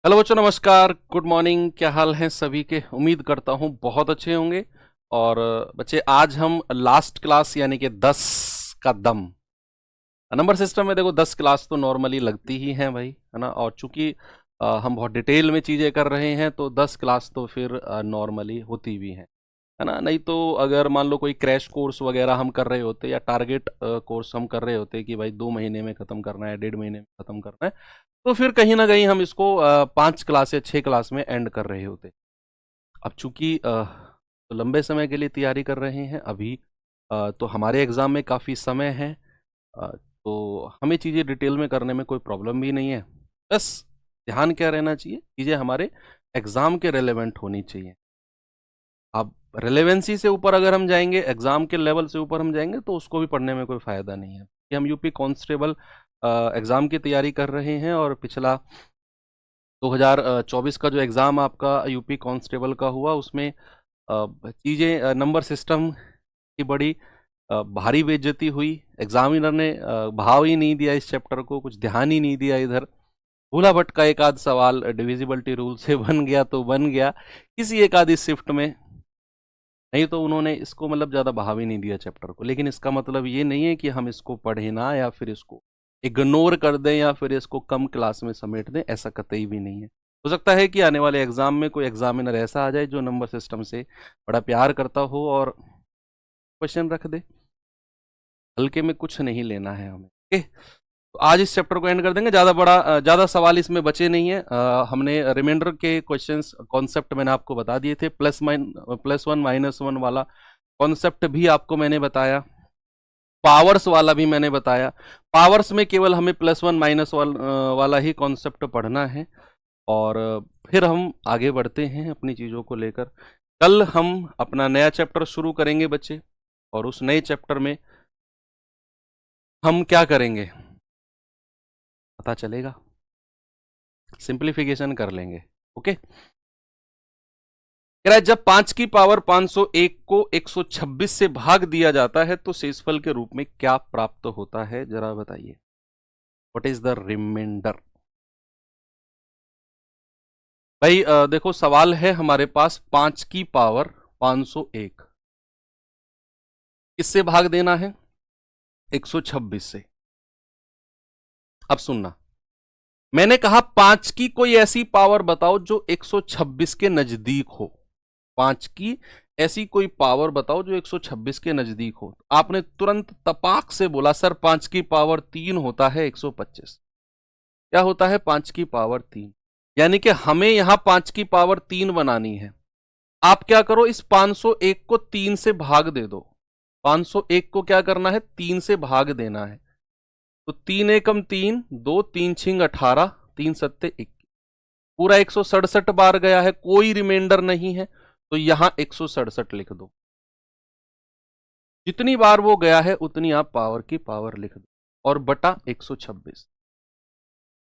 Hello बच्चों, नमस्कार, good morning. क्या हाल है सभी के? उम्मीद करता हूँ बहुत अच्छे होंगे। और बच्चे, आज हम लास्ट क्लास यानी कि 10 का दम नंबर सिस्टम में। देखो, 10 क्लास तो नॉर्मली लगती ही हैं भाई, है ना। और चूंकि हम बहुत डिटेल में चीज़ें कर रहे हैं तो 10 क्लास तो फिर नॉर्मली होती भी हैं, है ना। नहीं तो अगर मान लो कोई क्रैश कोर्स वगैरह हम कर रहे होते या टारगेट कोर्स हम कर रहे होते कि भाई 2 महीने में ख़त्म करना है, 1.5 महीने में ख़त्म करना है, तो फिर कहीं ना कहीं हम इसको 5 क्लास या 6 क्लास में एंड कर रहे होते। अब चूंकि तो लंबे समय के लिए तैयारी कर रहे हैं अभी, तो हमारे एग्ज़ाम में काफ़ी समय है। तो हमें चीज़ें डिटेल में करने में कोई प्रॉब्लम भी नहीं है। बस ध्यान क्या रहना चाहिए, चीज़ें हमारे एग्ज़ाम के रेलेवेंट होनी चाहिए। अब रेलेवेंसी से ऊपर अगर हम जाएंगे, एग्ज़ाम के लेवल से ऊपर हम जाएंगे, तो उसको भी पढ़ने में कोई फ़ायदा नहीं है कि हम यूपी कांस्टेबल एग्ज़ाम की तैयारी कर रहे हैं। और पिछला 2024 का जो एग्ज़ाम आपका यूपी कांस्टेबल का हुआ, उसमें चीज़ें नंबर सिस्टम की बड़ी भारी बेइज्जती हुई। एग्जामिनर ने भाव ही नहीं दिया इस चैप्टर को, कुछ ध्यान ही नहीं दिया इधर। भूला भटका एक आध सवाल डिविजिबिलिटी रूल से बन गया तो बन गया किसी एक आधी शिफ्ट में, नहीं तो उन्होंने इसको मतलब ज़्यादा भाव ही नहीं दिया चैप्टर को। लेकिन इसका मतलब ये नहीं है कि हम इसको पढ़े ना, या फिर इसको इग्नोर कर दें, या फिर इसको कम क्लास में समेट दें, ऐसा कतई भी नहीं है। हो सकता है कि आने वाले एग्जाम में कोई एग्जामिनर ऐसा आ जाए जो नंबर सिस्टम से बड़ा प्यार करता हो और क्वेश्चन रख दे। हल्के में कुछ नहीं लेना है हमें, ओके। तो आज इस चैप्टर को एंड कर देंगे। ज़्यादा सवाल इसमें बचे नहीं है। हमने रिमाइंडर के क्वेश्चंस कॉन्सेप्ट मैंने आपको बता दिए थे। +1 -1 वाला कॉन्सेप्ट भी आपको मैंने बताया, पावर्स वाला भी मैंने बताया। पावर्स में केवल हमें +1 वाला ही कॉन्सेप्ट पढ़ना है। और फिर हम आगे बढ़ते हैं अपनी चीज़ों को लेकर। कल हम अपना नया चैप्टर शुरू करेंगे बच्चे, और उस नए चैप्टर में हम क्या करेंगे पता चलेगा, सिंप्लीफिकेशन कर लेंगे, ओके। कह रहा है, जब 5 की पावर 501 को 126 से भाग दिया जाता है तो शेषफल के रूप में क्या प्राप्त होता है, जरा बताइए। What is the reminder? भाई देखो, सवाल है हमारे पास 5 की पावर 501 किससे भाग देना है? 126 से। अब सुनना, मैंने कहा 5 की कोई ऐसी पावर बताओ जो 126 के नजदीक हो। 5 की ऐसी कोई पावर बताओ जो 126 के नजदीक हो। आपने तुरंत तपाक से बोला, सर 5 की पावर 3 होता है 125। क्या होता है 5 की पावर 3? यानी कि हमें यहां 5 की पावर 3 बनानी है। आप क्या करो, इस 501 को 3 से भाग दे दो। 501 को क्या करना है? 3 से भाग देना है। तो 3 एकम 3, 2 3 छिंग 18, 3 सत्ते 21, पूरा 167 बार गया है, कोई रिमाइंडर नहीं है, तो यहां 167 लिख दो। जितनी बार वो गया है उतनी आप पावर की पावर लिख दो, और बटा 126।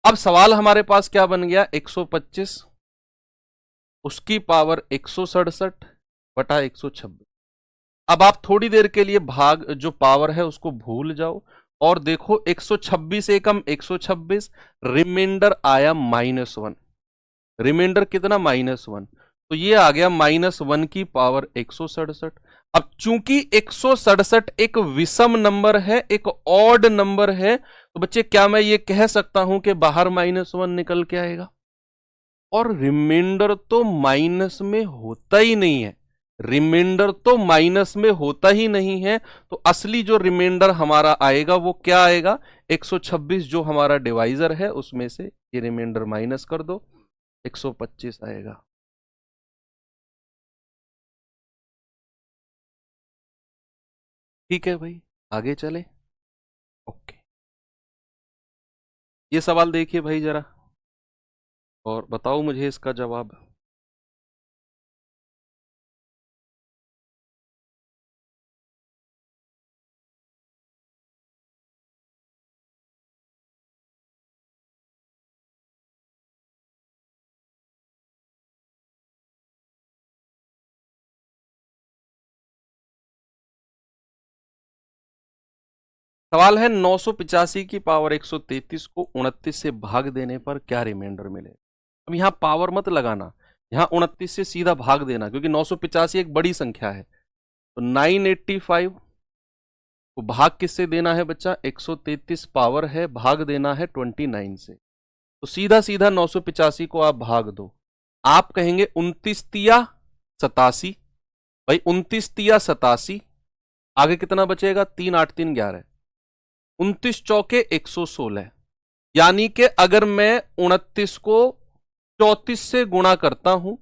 अब सवाल हमारे पास क्या बन गया? 125, उसकी पावर 167 बटा 126। अब आप थोड़ी देर के लिए भाग जो पावर है उसको भूल जाओ, और देखो 126 एकम 126, रिमाइंडर आया -1। रिमाइंडर कितना? -1। तो ये आ गया -1 की पावर 167। अब चूंकि 167 एक विषम नंबर है, एक ऑड नंबर है, तो बच्चे क्या मैं ये कह सकता हूं कि बाहर -1 निकल के आएगा? और रिमाइंडर तो माइनस में होता ही नहीं है। रिमाइंडर तो माइनस में होता ही नहीं है। तो असली जो रिमाइंडर हमारा आएगा वो क्या आएगा? 126 जो हमारा डिवाइजर है उसमें से ये रिमाइंडर माइनस कर दो, 125 आएगा। ठीक है भाई, आगे चले। ओके, ये सवाल देखिए भाई जरा, और बताओ मुझे इसका जवाब। सवाल है, 985 की पावर 133 को 29 से भाग देने पर क्या रिमाइंडर मिले? अब यहाँ पावर मत लगाना, यहाँ 29 से सीधा भाग देना, क्योंकि 985 एक बड़ी संख्या है। तो 985 को भाग किससे देना है बच्चा, 133 पावर है, भाग देना है 29 से। तो सीधा सीधा 985 को आप भाग दो। आप कहेंगे 29 तिया 87, भाई 29 तिया 87, आगे कितना बचेगा, 3 8 3 11, 29 चौके 116। यानी कि अगर मैं 29 को 34 से गुणा करता हूं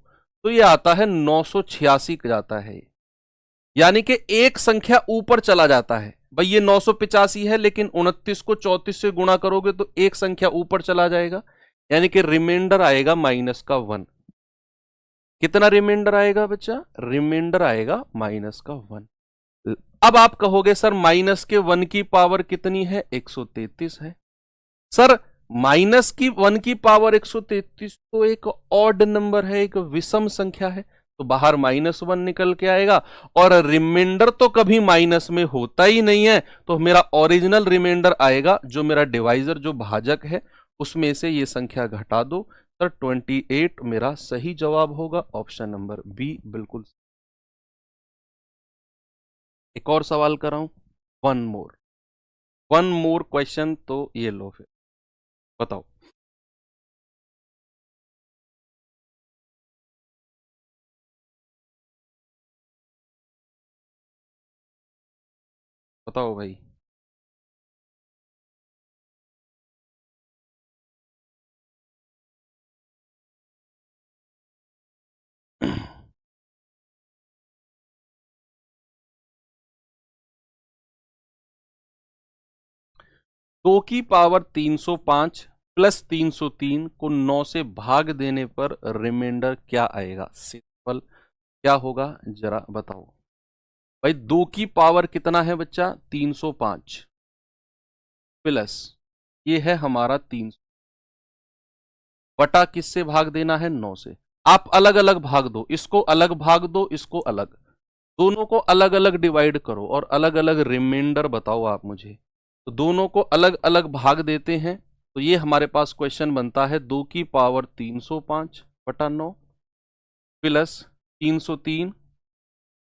तो यह आता है 986 जाता है। यानी कि एक संख्या ऊपर चला जाता है। भाई ये 985 है, लेकिन 29 को 34 से गुणा करोगे तो एक संख्या ऊपर चला जाएगा, यानी कि रिमाइंडर आएगा -1। कितना रिमाइंडर आएगा बच्चा, रिमाइंडर आएगा -1। अब आप कहोगे सर -1 की पावर कितनी है, 133 है। सर -1 की पावर 133 तो एक ऑड नंबर है, एक विषम संख्या है, तो बाहर -1 निकल के आएगा। और रिमाइंडर तो कभी माइनस में होता ही नहीं है, तो मेरा ओरिजिनल रिमाइंडर आएगा, जो मेरा डिवाइजर जो भाजक है उसमें से ये संख्या घटा दो। सर 28 मेरा सही जवाब होगा, ऑप्शन नंबर बी बिल्कुल। एक और सवाल कर रहा हूं, वन मोर क्वेश्चन, तो ये लो फिर बताओ। बताओ भाई। दो की पावर 305 प्लस 303 को 9 से भाग देने पर रिमाइंडर क्या आएगा, सिंपल क्या होगा जरा बताओ। भाई 2 की पावर कितना है बच्चा, 305 प्लस ये है हमारा 300 बटा किससे भाग देना है, 9 से। आप अलग अलग भाग दो, इसको अलग भाग दो, इसको अलग, दोनों को अलग अलग डिवाइड करो और अलग अलग रिमाइंडर बताओ आप मुझे। तो दोनों को अलग अलग भाग देते हैं, तो ये हमारे पास क्वेश्चन बनता है 2 की पावर 305 बटा 9 प्लस 303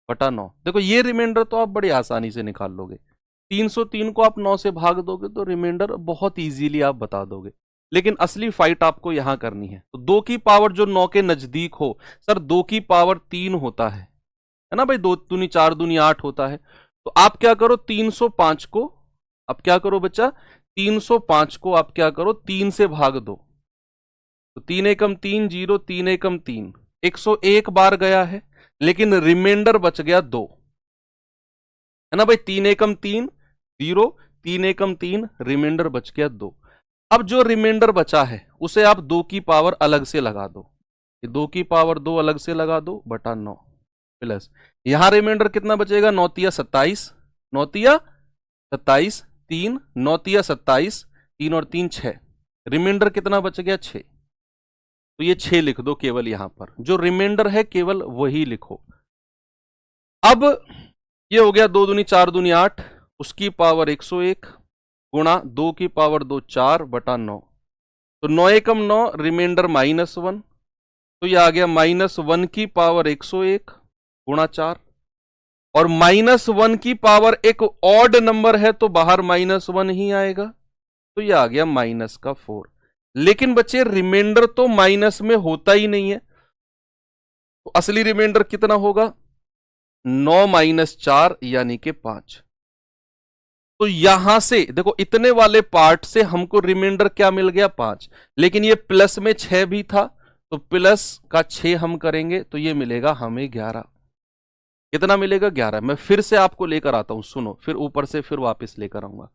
बटा 9। देखो ये रिमाइंडर तो आप बड़ी आसानी से निकाल लोगे, 303 को आप 9 से भाग दोगे तो रिमाइंडर बहुत इजीली आप बता दोगे। लेकिन असली फाइट आपको यहां करनी है। तो 2 की पावर जो 9 के नजदीक हो, सर 2 की पावर 3 होता है ना भाई, 2 दूनी 4 दूनी 8 होता है। तो आप क्या करो, 305 को आप क्या करो बच्चा, 305 को आप क्या करो, 3 से भाग दो। तो 3 एकम 3 0, 3 एकम 3, 101 बार गया है, लेकिन रिमाइंडर बच गया 2, है ना भाई। 3 एकम 3 0, 3 एकम 3, रिमाइंडर बच गया 2। अब जो रिमाइंडर बचा है उसे आप 2 की पावर अलग से लगा दो, 2 की पावर 2 अलग से लगा दो बटा 9 प्लस यहां रिमाइंडर कितना बचेगा, 9 तिया 27, 9 तिया 27, 3 9 तिया 27, 3 और 3 6, रिमाइंडर कितना बच गया 6। तो ये 6 लिख दो केवल, यहां पर जो रिमाइंडर है केवल वही लिखो। अब ये हो गया 2 दूनी 4 दूनी 8, उसकी पावर 101 गुणा 2 की पावर 2 4 बटा 9। तो 9 एकम 9, रिमाइंडर -1, तो ये आ गया -1 की पावर 101 गुणा 4। और -1 की पावर एक ऑड नंबर है तो बाहर -1 ही आएगा, तो ये आ गया -4। लेकिन बच्चे रिमाइंडर तो माइनस में होता ही नहीं है, तो असली रिमाइंडर कितना होगा, 9 - 4 यानी कि 5। तो यहां से देखो इतने वाले पार्ट से हमको रिमाइंडर क्या मिल गया, 5। लेकिन ये प्लस में 6 भी था, तो प्लस का 6 हम करेंगे तो ये मिलेगा हमें 11। कितना मिलेगा, 11। मैं फिर से आपको लेकर आता हूं, सुनो, फिर ऊपर से फिर वापस लेकर आऊंगा।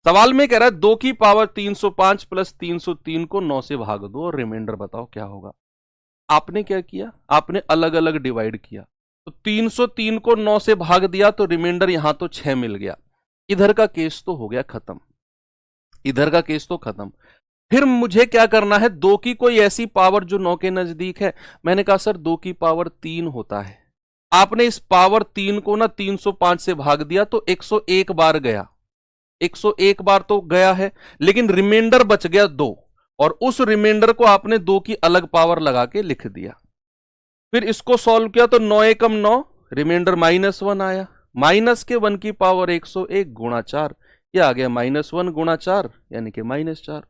सवाल में कह रहा है 2 की पावर 305 प्लस 303 को 9 से भाग दो और रिमाइंडर बताओ क्या होगा। आपने क्या किया, आपने अलग अलग डिवाइड किया। तो 303 को 9 से भाग दिया तो रिमाइंडर यहां तो 6 मिल गया। इधर का केस तो हो गया खत्म, इधर का केस तो खत्म। फिर मुझे क्या करना है, 2 की कोई ऐसी पावर जो 9 के नजदीक है। मैंने कहा सर 2 की पावर 3 होता है। आपने इस पावर 3 को ना 305 से भाग दिया तो 101 बार गया, 101 बार तो गया है, लेकिन रिमाइंडर बच गया 2। और उस रिमाइंडर को आपने 2 की अलग पावर लगा के लिख दिया। फिर इसको सॉल्व किया तो 9 एकम 9, रिमाइंडर -1 आया, माइनस के 1 की पावर 101 गुणा 4, ये आ गया -1 गुणा 4 यानी कि -4।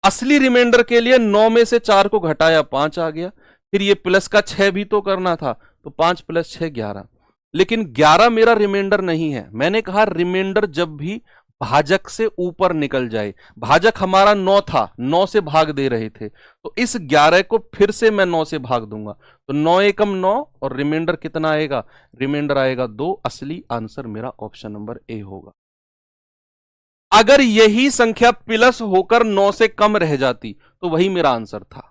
असली रिमाइंडर के लिए 9 में से 4 को घटाया 5 आ गया, फिर ये प्लस का 6 भी तो करना था, तो 5 + 6 11। लेकिन 11 मेरा रिमाइंडर नहीं है। मैंने कहा रिमाइंडर जब भी भाजक से ऊपर निकल जाए, भाजक हमारा 9 था, 9 से भाग दे रहे थे, तो इस 11 को फिर से मैं 9 से भाग दूंगा, तो 9 एकम 9 और रिमाइंडर कितना आएगा, रिमाइंडर आएगा 2। असली आंसर मेरा ऑप्शन नंबर ए होगा। अगर यही संख्या प्लस होकर 9 से कम रह जाती तो वही मेरा आंसर था,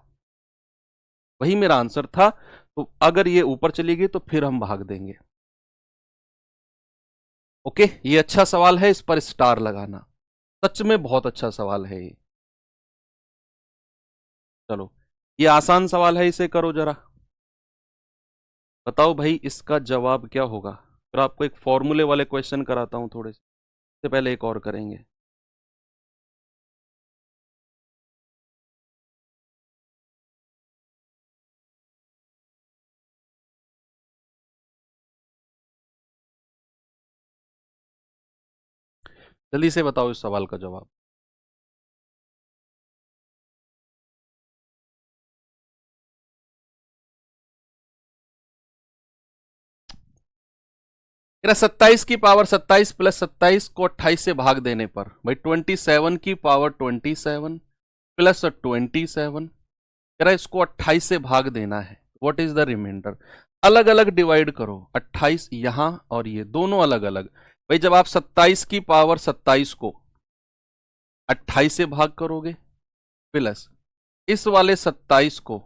वही मेरा आंसर था। तो अगर ये ऊपर चली गई तो फिर हम भाग देंगे। ओके, ये अच्छा सवाल है, इस पर स्टार लगाना, सच में बहुत अच्छा सवाल है ये। चलो, ये आसान सवाल है, इसे करो जरा, बताओ भाई इसका जवाब क्या होगा। फिर आपको एक फॉर्मूले वाले क्वेश्चन कराता हूं थोड़े से पहले, एक और करेंगे। जल्दी से बताओ इस सवाल का जवाब। मेरा 27 की पावर 27 + 27 को 28 से भाग देने पर भाई 27 की पावर 27 + 27, मेरा इसको 28 से भाग देना है। What is the reminder? अलग अलग डिवाइड करो, 28 यहां और ये दोनों अलग अलग। भाई जब आप 27 की पावर 27 को 28 से भाग करोगे, प्लस इस वाले 27 को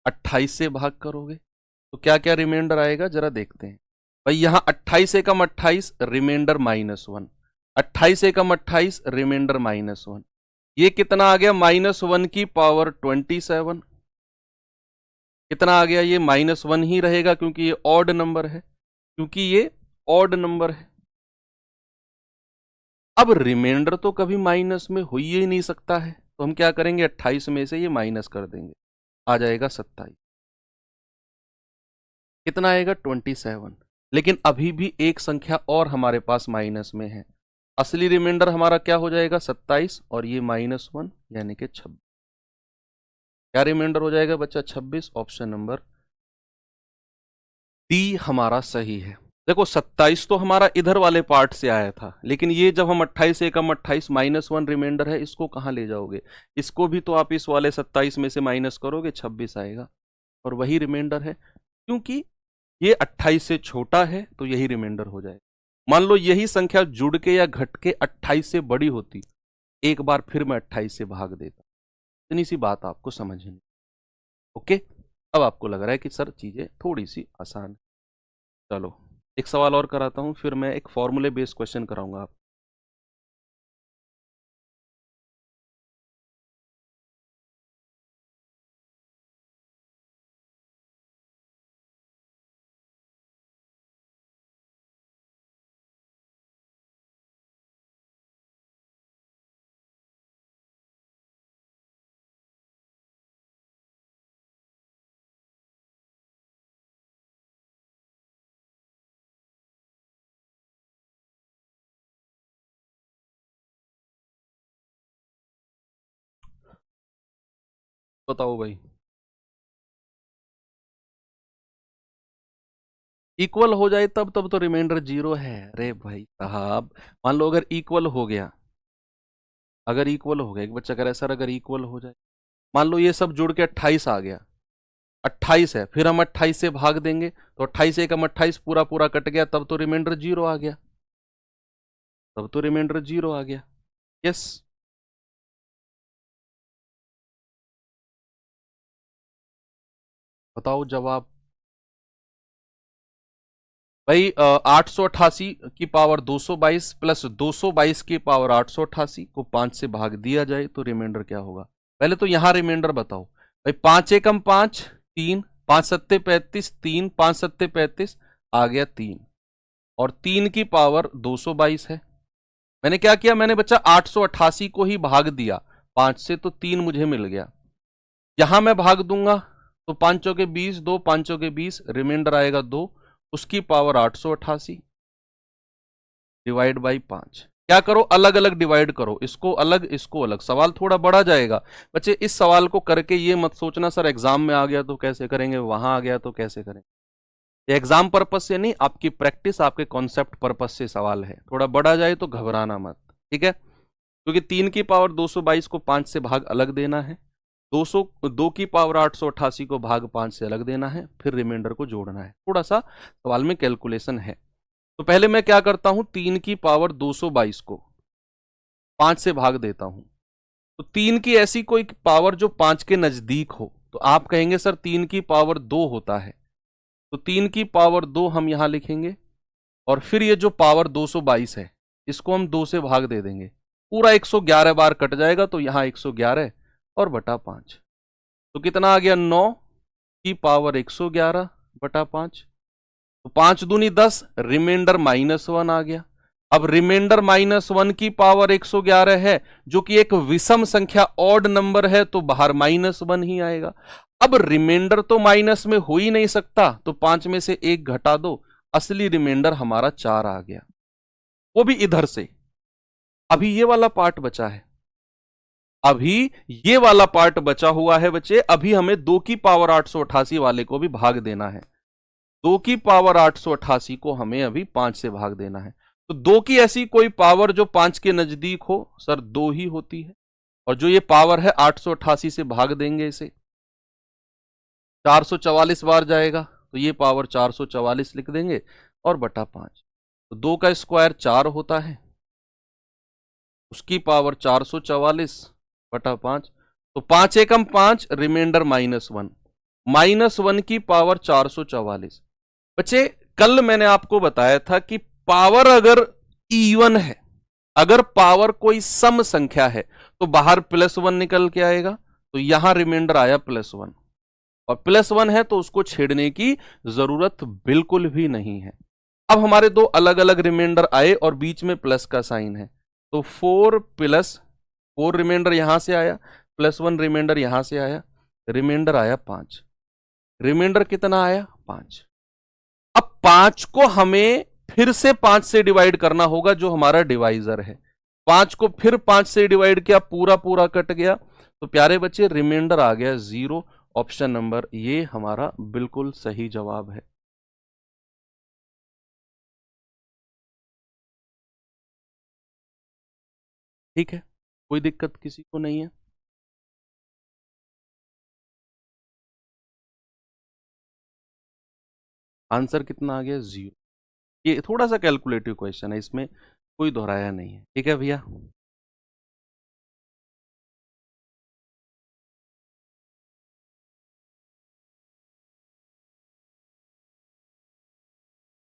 28 से भाग करोगे, तो क्या क्या रिमाइंडर आएगा जरा देखते हैं। भाई यहां 28 एकम 28, रिमाइंडर -1, 28 एकम 28, रिमाइंडर -1, ये कितना आ गया, -1 की पावर 27। कितना आ गया, ये -1 ही रहेगा क्योंकि ये ऑड नंबर है, क्योंकि ये ऑड नंबर है। अब रिमाइंडर तो कभी माइनस में हो ही नहीं सकता है, तो हम क्या करेंगे, 28 में से ये माइनस कर देंगे, आ जाएगा 27। कितना आएगा, 27। लेकिन अभी भी एक संख्या और हमारे पास माइनस में है। असली रिमाइंडर हमारा क्या हो जाएगा, 27 और ये -1 यानी कि 26। क्या रिमाइंडर हो जाएगा बच्चा, 26। ऑप्शन नंबर डी हमारा सही है। देखो 27 तो हमारा इधर वाले पार्ट से आया था, लेकिन ये जब हम 28 एकम 28 -1 रिमाइंडर है, इसको कहां ले जाओगे, इसको भी तो आप इस वाले 27 में से माइनस करोगे, 26 आएगा और वही रिमाइंडर है। क्योंकि ये 28 से छोटा है तो यही रिमाइंडर हो जाएगा। मान लो यही संख्या जुड़ के या घट के 28 से बड़ी होती, एक बार फिर मैं 28 से भाग देता। इतनी सी बात आपको समझनी। ओके, अब आपको लग रहा है कि सर चीजें थोड़ी सी आसान है। चलो एक सवाल और कराता हूं, फिर मैं एक फॉर्मूले बेस्ड क्वेश्चन कराऊंगा आप। बताओ भाई, इक्वल हो जाए तब तब तो रिमाइंडर 0 है। अरे भाई साहब, मान लो अगर इक्वल हो गया, अगर इक्वल हो गया, एक बच्चा कह रहा है सर अगर इक्वल हो जाए, मान लो ये सब जुड़ के 28 आ गया, 28 है, फिर हम 28 से भाग देंगे तो 28 एकम 28 पूरा पूरा कट गया, तब तो रिमाइंडर 0 आ गया, तब तो रिमाइंडर 0 आ गया। यस, बताओ जवाब। भाई 888 की पावर 222 प्लस 222 की पावर 888 को 5 से भाग दिया जाए तो रिमाइंडर क्या होगा। पहले तो यहां रिमाइंडर बताओ। भाई 5 एकम 5, 3, 5 सत्ते 35, 3, 5 सत्ते 35, आ गया 3, और 3 की पावर 222 है। मैंने क्या किया, मैंने बच्चा 888 को ही भाग दिया, 5 से तो 3 मुझे मिल गया। यहां मैं भाग दूंगा तो 5 के 20, 2 5 के 20, रिमाइंडर आएगा 2, उसकी पावर 888 डिवाइड बाई 5। क्या करो, अलग अलग डिवाइड करो, इसको अलग इसको अलग। सवाल थोड़ा बड़ा जाएगा बच्चे। इस सवाल को करके ये मत सोचना सर एग्जाम में आ गया तो कैसे करेंगे, वहां आ गया तो कैसे करेंगे। ये एग्जाम पर्पस से नहीं, आपकी प्रैक्टिस, आपके कॉन्सेप्ट पर्पस से सवाल है। थोड़ा बड़ा जाए तो घबराना मत, ठीक है। क्योंकि 3 की पावर 222 को 5 से भाग अलग देना है, 2 की पावर 888 को भाग 5 से अलग देना है, फिर रिमाइंडर को जोड़ना है। थोड़ा सा सवाल में कैलकुलेशन है। तो पहले मैं क्या करता हूं, 3 की पावर 222 को 5 से भाग देता हूं। तो 3 की ऐसी कोई पावर जो 5 के नजदीक हो, तो आप कहेंगे सर 3 की पावर 2 होता है, तो 3 की पावर 2 हम यहां लिखेंगे, और फिर ये जो पावर 222 है इसको हम 2 से भाग दे देंगे। पूरा 111 बार कट जाएगा, तो यहां 111 और बटा 5, तो कितना आ गया, 9 की पावर 111 बटा 5। तो 5 दूनी 10, रिमाइंडर -1 आ गया। अब रिमाइंडर -1 की पावर 111 है, जो कि एक विषम संख्या ऑड नंबर है, तो बाहर -1 ही आएगा। अब रिमाइंडर तो माइनस में हो ही नहीं सकता, तो 5 में से 1 घटा दो, असली रिमाइंडर हमारा 4 आ गया, वो भी इधर से। अभी ये वाला पार्ट बचा है, अभी ये वाला पार्ट बचा हुआ है बच्चे। अभी हमें 2 की पावर 888 वाले को भी भाग देना है। 2 की पावर 888 को हमें अभी 5 से भाग देना है। तो 2 की ऐसी कोई पावर जो 5 के नजदीक हो, सर 2 ही होती है। और जो ये पावर है 888 से भाग देंगे इसे, 444 बार जाएगा, तो ये पावर 444 लिख देंगे और बटा 5। तो 2 का स्क्वायर 4 होता है, उसकी पावर 444 बटा 5। तो 5 एकम 5, रिमाइंडर -1, -1 की पावर 444। बच्चे कल मैंने आपको बताया था कि पावर अगर इवन है, अगर पावर कोई सम संख्या है, तो बाहर +1 निकल के आएगा, तो यहां रिमाइंडर आया +1, और +1 है तो उसको छेड़ने की जरूरत बिल्कुल भी नहीं है। अब हमारे दो अलग अलग रिमाइंडर आए और बीच में प्लस का साइन है, तो 4 + 4 रिमाइंडर यहां से आया, +1 रिमाइंडर यहां से आया, रिमाइंडर आया 5। रिमाइंडर कितना आया, 5। अब 5 को हमें फिर से 5 से डिवाइड करना होगा, जो हमारा डिवाइजर है। 5 को फिर 5 से डिवाइड किया, पूरा पूरा कट गया, तो प्यारे बच्चे रिमाइंडर आ गया 0। ऑप्शन नंबर ये हमारा बिल्कुल सही जवाब है। ठीक है, कोई दिक्कत किसी को नहीं है। आंसर कितना आ गया, 0। ये थोड़ा सा कैलकुलेटिव क्वेश्चन है, इसमें कोई दोहराया नहीं है। ठीक है भैया,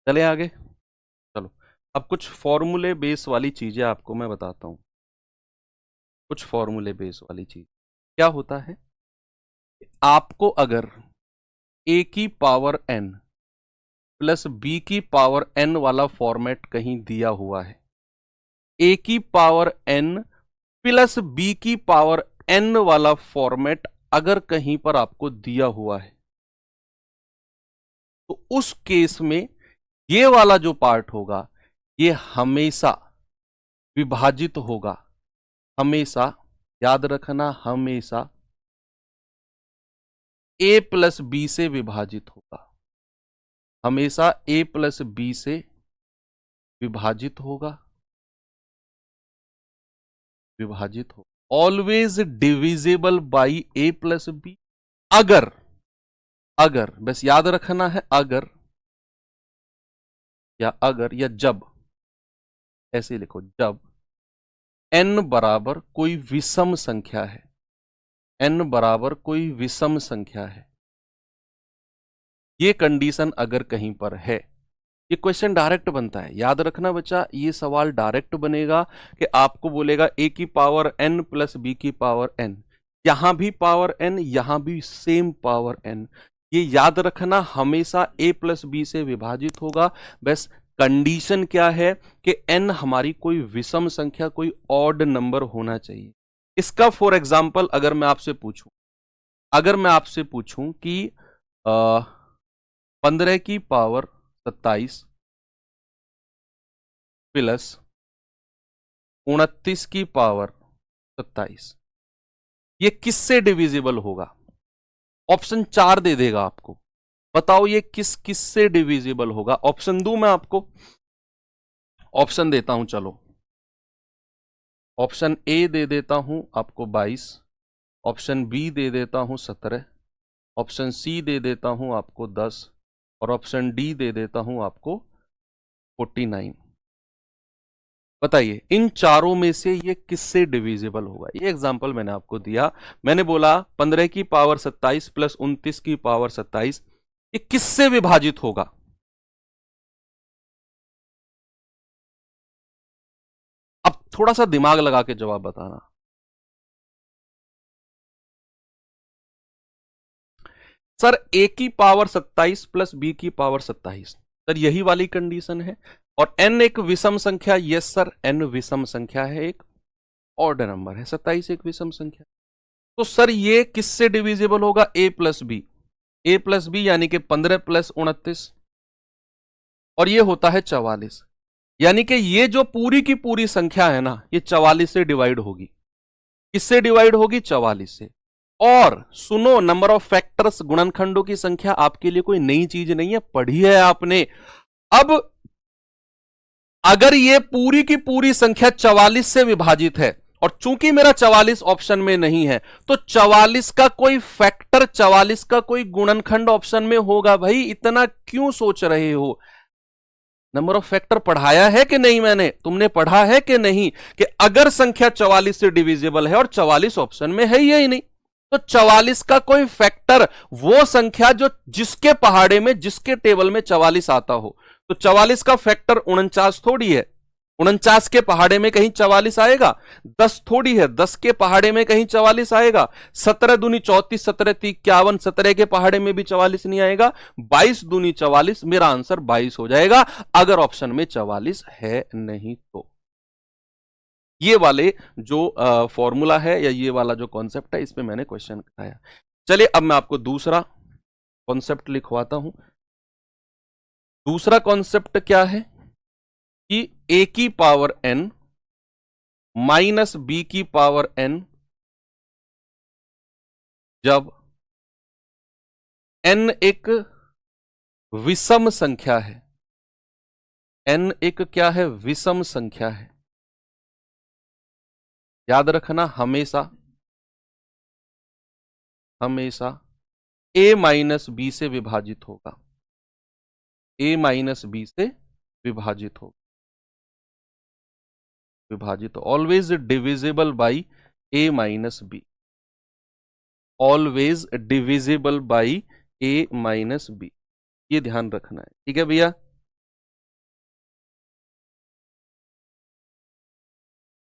चले आगे। चलो, अब कुछ फॉर्मूले बेस वाली चीजें आपको मैं बताता हूं। कुछ फॉर्मूले बेस वाली चीज क्या होता है, आपको अगर a की पावर n प्लस b की पावर n वाला फॉर्मेट कहीं दिया हुआ है, a की पावर n प्लस b की पावर n वाला फॉर्मेट अगर कहीं पर आपको दिया हुआ है, तो उस केस में ये वाला जो पार्ट होगा ये हमेशा विभाजित होगा। हमेशा, याद रखना, हमेशा a प्लस बी से विभाजित होगा। हमेशा a प्लस बी से विभाजित होगा, विभाजित हो, always divisible by a plus b. अगर, अगर, बस याद रखना है, अगर या जब, ऐसे लिखो, जब n बराबर कोई विषम संख्या है, n बराबर कोई विषम संख्या है, ये कंडीशन अगर कहीं पर है, ये क्वेश्चन डायरेक्ट बनता है। याद रखना बच्चा, ये सवाल डायरेक्ट बनेगा कि आपको बोलेगा a की पावर n प्लस b की पावर n, यहां भी पावर n, यहां भी सेम पावर n। ये याद रखना, हमेशा a प्लस बी से विभाजित होगा। बस कंडीशन क्या है कि n हमारी कोई विषम संख्या, कोई ऑड नंबर होना चाहिए। इसका फॉर एग्जाम्पल अगर मैं आपसे पूछूं कि 15 की पावर 27 प्लस 29 की पावर 27, ये किससे डिविजिबल होगा? ऑप्शन 4 दे देगा आपको। बताओ ये किससे डिविजिबल होगा? ऑप्शन दूं मैं आपको? ऑप्शन देता हूं, चलो। ऑप्शन ए दे देता हूं आपको 22, ऑप्शन बी दे देता हूं 17, ऑप्शन सी दे देता हूं आपको 10 और ऑप्शन डी दे देता हूं आपको 49। बताइए इन चारों में से ये किससे डिविजिबल होगा? ये एग्जांपल मैंने आपको दिया, मैंने बोला 15 की पावर 27 प्लस 29 की पावर 27, ये किससे विभाजित होगा? अब थोड़ा सा दिमाग लगा के जवाब बताना। सर ए की पावर 27 प्लस बी की पावर 27, सर यही वाली कंडीशन है। और एन एक विषम संख्या, यस सर एन विषम संख्या है, एक ऑड नंबर है, 27 एक विषम संख्या। तो सर ये किससे डिविजिबल होगा? ए प्लस बी। ए प्लस बी यानी कि 15 प्लस 29 और ये होता है 44। यानी कि ये जो पूरी की पूरी संख्या है ना, ये 44 से डिवाइड होगी। किससे डिवाइड होगी? 44 से। और सुनो, नंबर ऑफ फैक्टर्स, गुणनखंडों की संख्या आपके लिए कोई नई चीज नहीं है, पढ़ी है आपने। अब अगर ये पूरी की पूरी संख्या 44 से विभाजित है और चूंकि मेरा 44 ऑप्शन में नहीं है, तो 44 का कोई फैक्टर, 44 का कोई गुणनखंड ऑप्शन में होगा। भाई इतना क्यों सोच रहे हो? नंबर ऑफ फैक्टर पढ़ाया है कि नहीं? मैंने, तुमने पढ़ा है कि नहीं कि अगर संख्या 44 से डिविजिबल है और 44 ऑप्शन में है ही नहीं, तो 44 का कोई फैक्टर, वो संख्या जो जिसके पहाड़े में, जिसके टेबल में 44 आता हो, तो 44 का फैक्टर 49 थोड़ी है। 49 के पहाड़े में कहीं 44 आएगा? 10 थोड़ी है, 10 के पहाड़े में कहीं 44 आएगा? 17 दूनी 34, 17 ती 51, 17 के पहाड़े में भी 44 नहीं आएगा। 22 दूनी 44, मेरा आंसर 22 हो जाएगा अगर ऑप्शन में 44 है नहीं तो। ये वाले जो फॉर्मूला है या ये वाला जो कॉन्सेप्ट है, इस पे मैंने क्वेश्चन कराया। चलिए अब मैं आपको दूसरा कॉन्सेप्ट लिखवाता हूं। दूसरा कॉन्सेप्ट क्या है कि ए की पावर एन माइनस बी की पावर एन, जब एन एक विषम संख्या है, एन एक क्या है? विषम संख्या है। याद रखना, हमेशा हमेशा ए माइनस बी से विभाजित होगा, ए माइनस बी से विभाजित होगा, विभाजित, always divisible by a minus b, always divisible by a minus b, ये ध्यान रखना है। ठीक है भैया,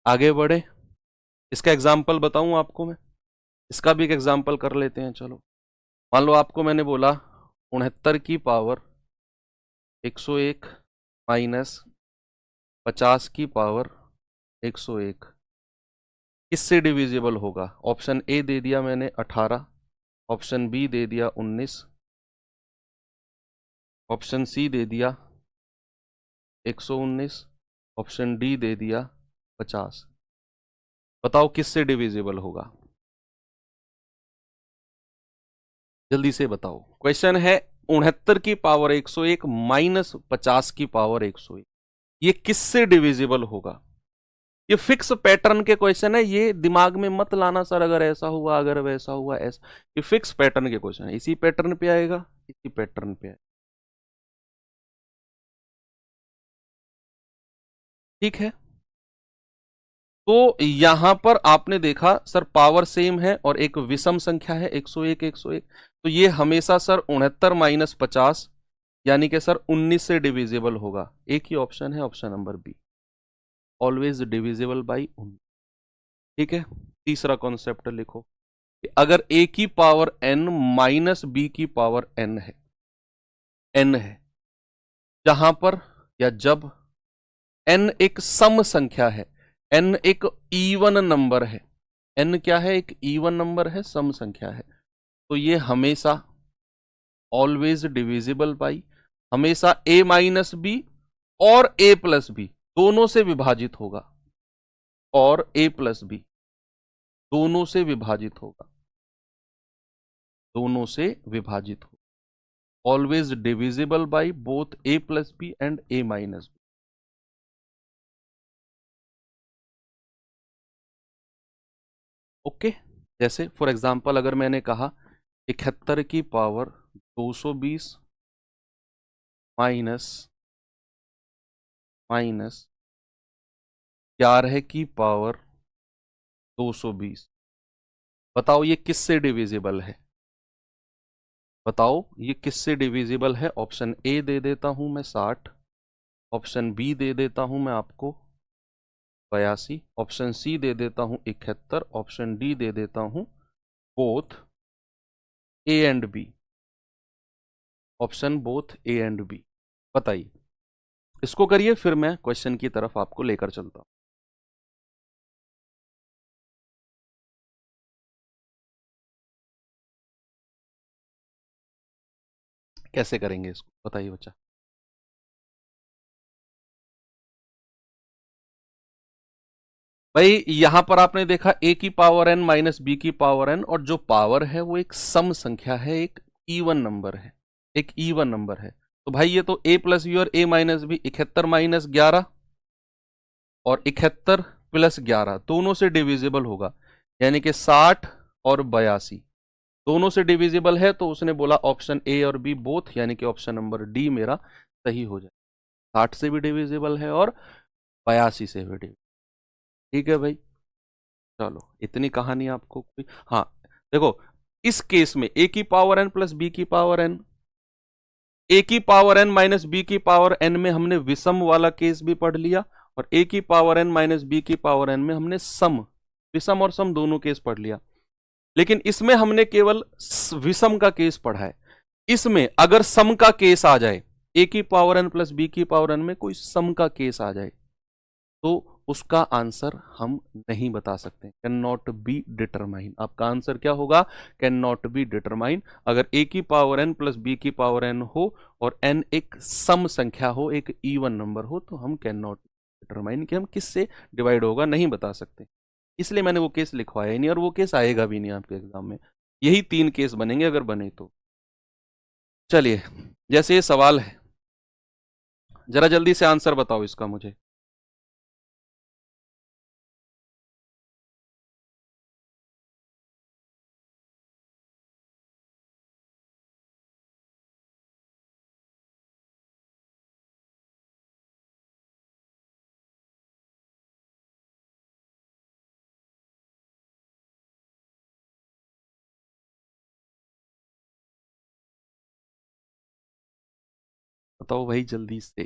आगे बढ़े। इसका एग्जाम्पल बताऊं आपको मैं? इसका भी एक एग्जाम्पल कर लेते हैं। चलो, मान लो आपको मैंने बोला 69 की पावर 101 माइनस 50 की पावर 101 किससे डिविजिबल होगा? ऑप्शन ए दे दिया मैंने 18, ऑप्शन बी दे दिया 19, ऑप्शन सी दे दिया 119, ऑप्शन डी दे दिया 50। बताओ किससे डिविजिबल होगा? जल्दी से बताओ। क्वेश्चन है 69 की पावर 101 माइनस 50 की पावर 101, ये किससे डिविजिबल होगा? ये फिक्स पैटर्न के क्वेश्चन है, ये दिमाग में मत लाना सर अगर ऐसा हुआ, अगर वैसा हुआ, ऐसा। ये फिक्स पैटर्न के क्वेश्चन है, इसी पैटर्न पे आएगा, इसी पैटर्न पे आएगा। ठीक है, तो यहां पर आपने देखा सर पावर सेम है और एक विषम संख्या है 101 101, तो ये हमेशा सर 69 माइनस 50 यानी कि सर 19 से डिविजिबल होगा। एक ही ऑप्शन है, option number b, always divisible by 19। ठीक है, तीसरा कॉन्सेप्ट लिखो कि अगर ए की पावर एन माइनस बी की पावर एन है, एन है, जहां पर या जब एन एक सम संख्या है, एन एक इवन नंबर है, n क्या है, एक इवन नंबर है, सम संख्या है, तो ये हमेशा ऑलवेज डिविजिबल बाई हमेशा a माइनस बी और a प्लस बी दोनों से विभाजित होगा, और a प्लस बी दोनों से विभाजित होगा, दोनों से विभाजित हो, always divisible by both a plus b and a minus b. Okay, जैसे फॉर एग्जांपल अगर मैंने कहा 71 की पावर 220 माइनस 11 की पावर 220, बताओ ये किससे डिविजिबल है, बताओ ये किससे डिविजिबल है। ऑप्शन ए दे देता हूं मैं 60, ऑप्शन बी दे देता हूं मैं आपको 82, ऑप्शन सी दे देता हूं 71, ऑप्शन डी दे देता हूं both a and b, option both a and b. बताइए, इसको करिए फिर मैं क्वेश्चन की तरफ आपको लेकर चलता हूं। कैसे करेंगे इसको, बताइए बच्चा। भाई यहां पर आपने देखा a की पावर n माइनस बी की पावर n, और जो पावर है वो एक सम संख्या है, एक इवन नंबर है, एक इवन नंबर है। तो भाई ये तो a प्लस बी और a माइनस बी 71 माइनस 11 और 71 प्लस 11 दोनों से डिविजिबल होगा, यानी कि 60 और 82 दोनों से डिविजिबल है, तो उसने बोला ऑप्शन ए और बी बोथ, यानी कि ऑप्शन नंबर डी मेरा सही हो जाए। 60 से भी डिविजिबल है और 82 से भी डिविजिबल। ठीक है भाई, चलो इतनी कहानी आपको कोई। हाँ देखो, इस केस में ए की पावर एन प्लस बी की पावर एन, ए की पावर एन माइनस बी की पावर एन में हमने विषम वाला केस भी पढ़ लिया, और ए की पावर एन माइनस बी की पावर एन में हमने सम, विषम और सम दोनों केस पढ़ लिया। लेकिन इसमें हमने केवल विषम का केस पढ़ा है। इसमें अगर सम का केस आ जाए, ए की पावर एन प्लस बी की पावर एन में कोई सम का केस आ जाए, तो उसका आंसर हम नहीं बता सकते, कैन नॉट बी डिटरमाइन। आपका आंसर क्या होगा, कैन नॉट बी डिटरमाइन। अगर ए की पावर एन प्लस बी की पावर एन हो और एन एक सम संख्या हो, एक इवन नंबर हो, तो हम कैन नॉट डिटरमाइन कि हम किससे डिवाइड होगा नहीं बता सकते। इसलिए मैंने वो केस लिखवाया ही नहीं, और वो केस आएगा भी नहीं आपके एग्जाम में। यही 3 केस बनेंगे अगर बने तो। चलिए, जैसे ये सवाल है, जरा जल्दी से आंसर बताओ इसका मुझे। बताओ भाई जल्दी से।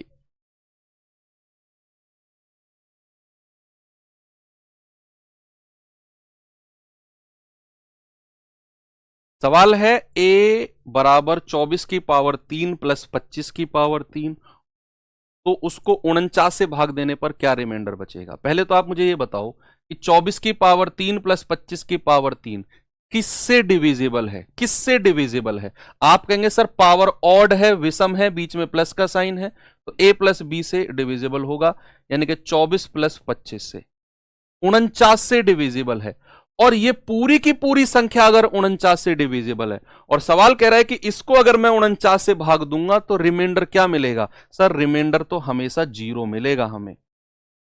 सवाल है a बराबर 24 की पावर 3 प्लस 25 की पावर 3, तो उसको 49 से भाग देने पर क्या रिमाइंडर बचेगा। पहले तो आप मुझे ये बताओ कि 24 की पावर 3 प्लस 25 की पावर 3 किससे डिविजिबल है, किससे डिविजिबल है। आप कहेंगे सर पावर ऑड है, विषम है, बीच में प्लस का साइन है, तो a प्लस बी से डिविजिबल होगा, यानी कि 24 प्लस 25 से 49 से डिविजिबल है। और ये पूरी की पूरी संख्या अगर 49 से डिविजिबल है, और सवाल कह रहा है कि इसको अगर मैं 49 से भाग दूंगा तो रिमाइंडर क्या मिलेगा। सर रिमाइंडर तो हमेशा 0 मिलेगा हमें।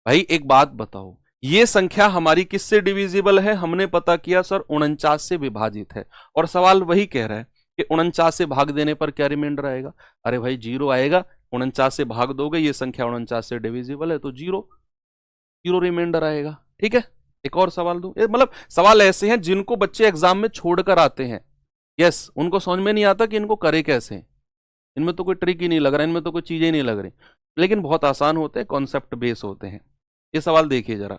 भाई एक बात बताओ, ये संख्या हमारी किससे डिविजिबल है, हमने पता किया सर 49 से विभाजित है, और सवाल वही कह रहा है कि 49 से भाग देने पर क्या रिमाइंडर आएगा। अरे भाई 0 आएगा, 49 से भाग दोगे, ये संख्या 49 से डिविजिबल है, तो 0 0 रिमाइंडर आएगा। ठीक है, एक और सवाल दूं, मतलब सवाल ऐसे हैं जिनको बच्चे एग्जाम में छोड़कर आते हैं। यस, उनको समझ में नहीं आता कि इनको करे कैसे। इनमें तो कोई ट्रिक ही नहीं लग रहा, इनमें तो कोई चीजें ही नहीं लग रही, लेकिन बहुत आसान होते हैं, कॉन्सेप्ट बेस होते हैं। ये सवाल देखिए जरा।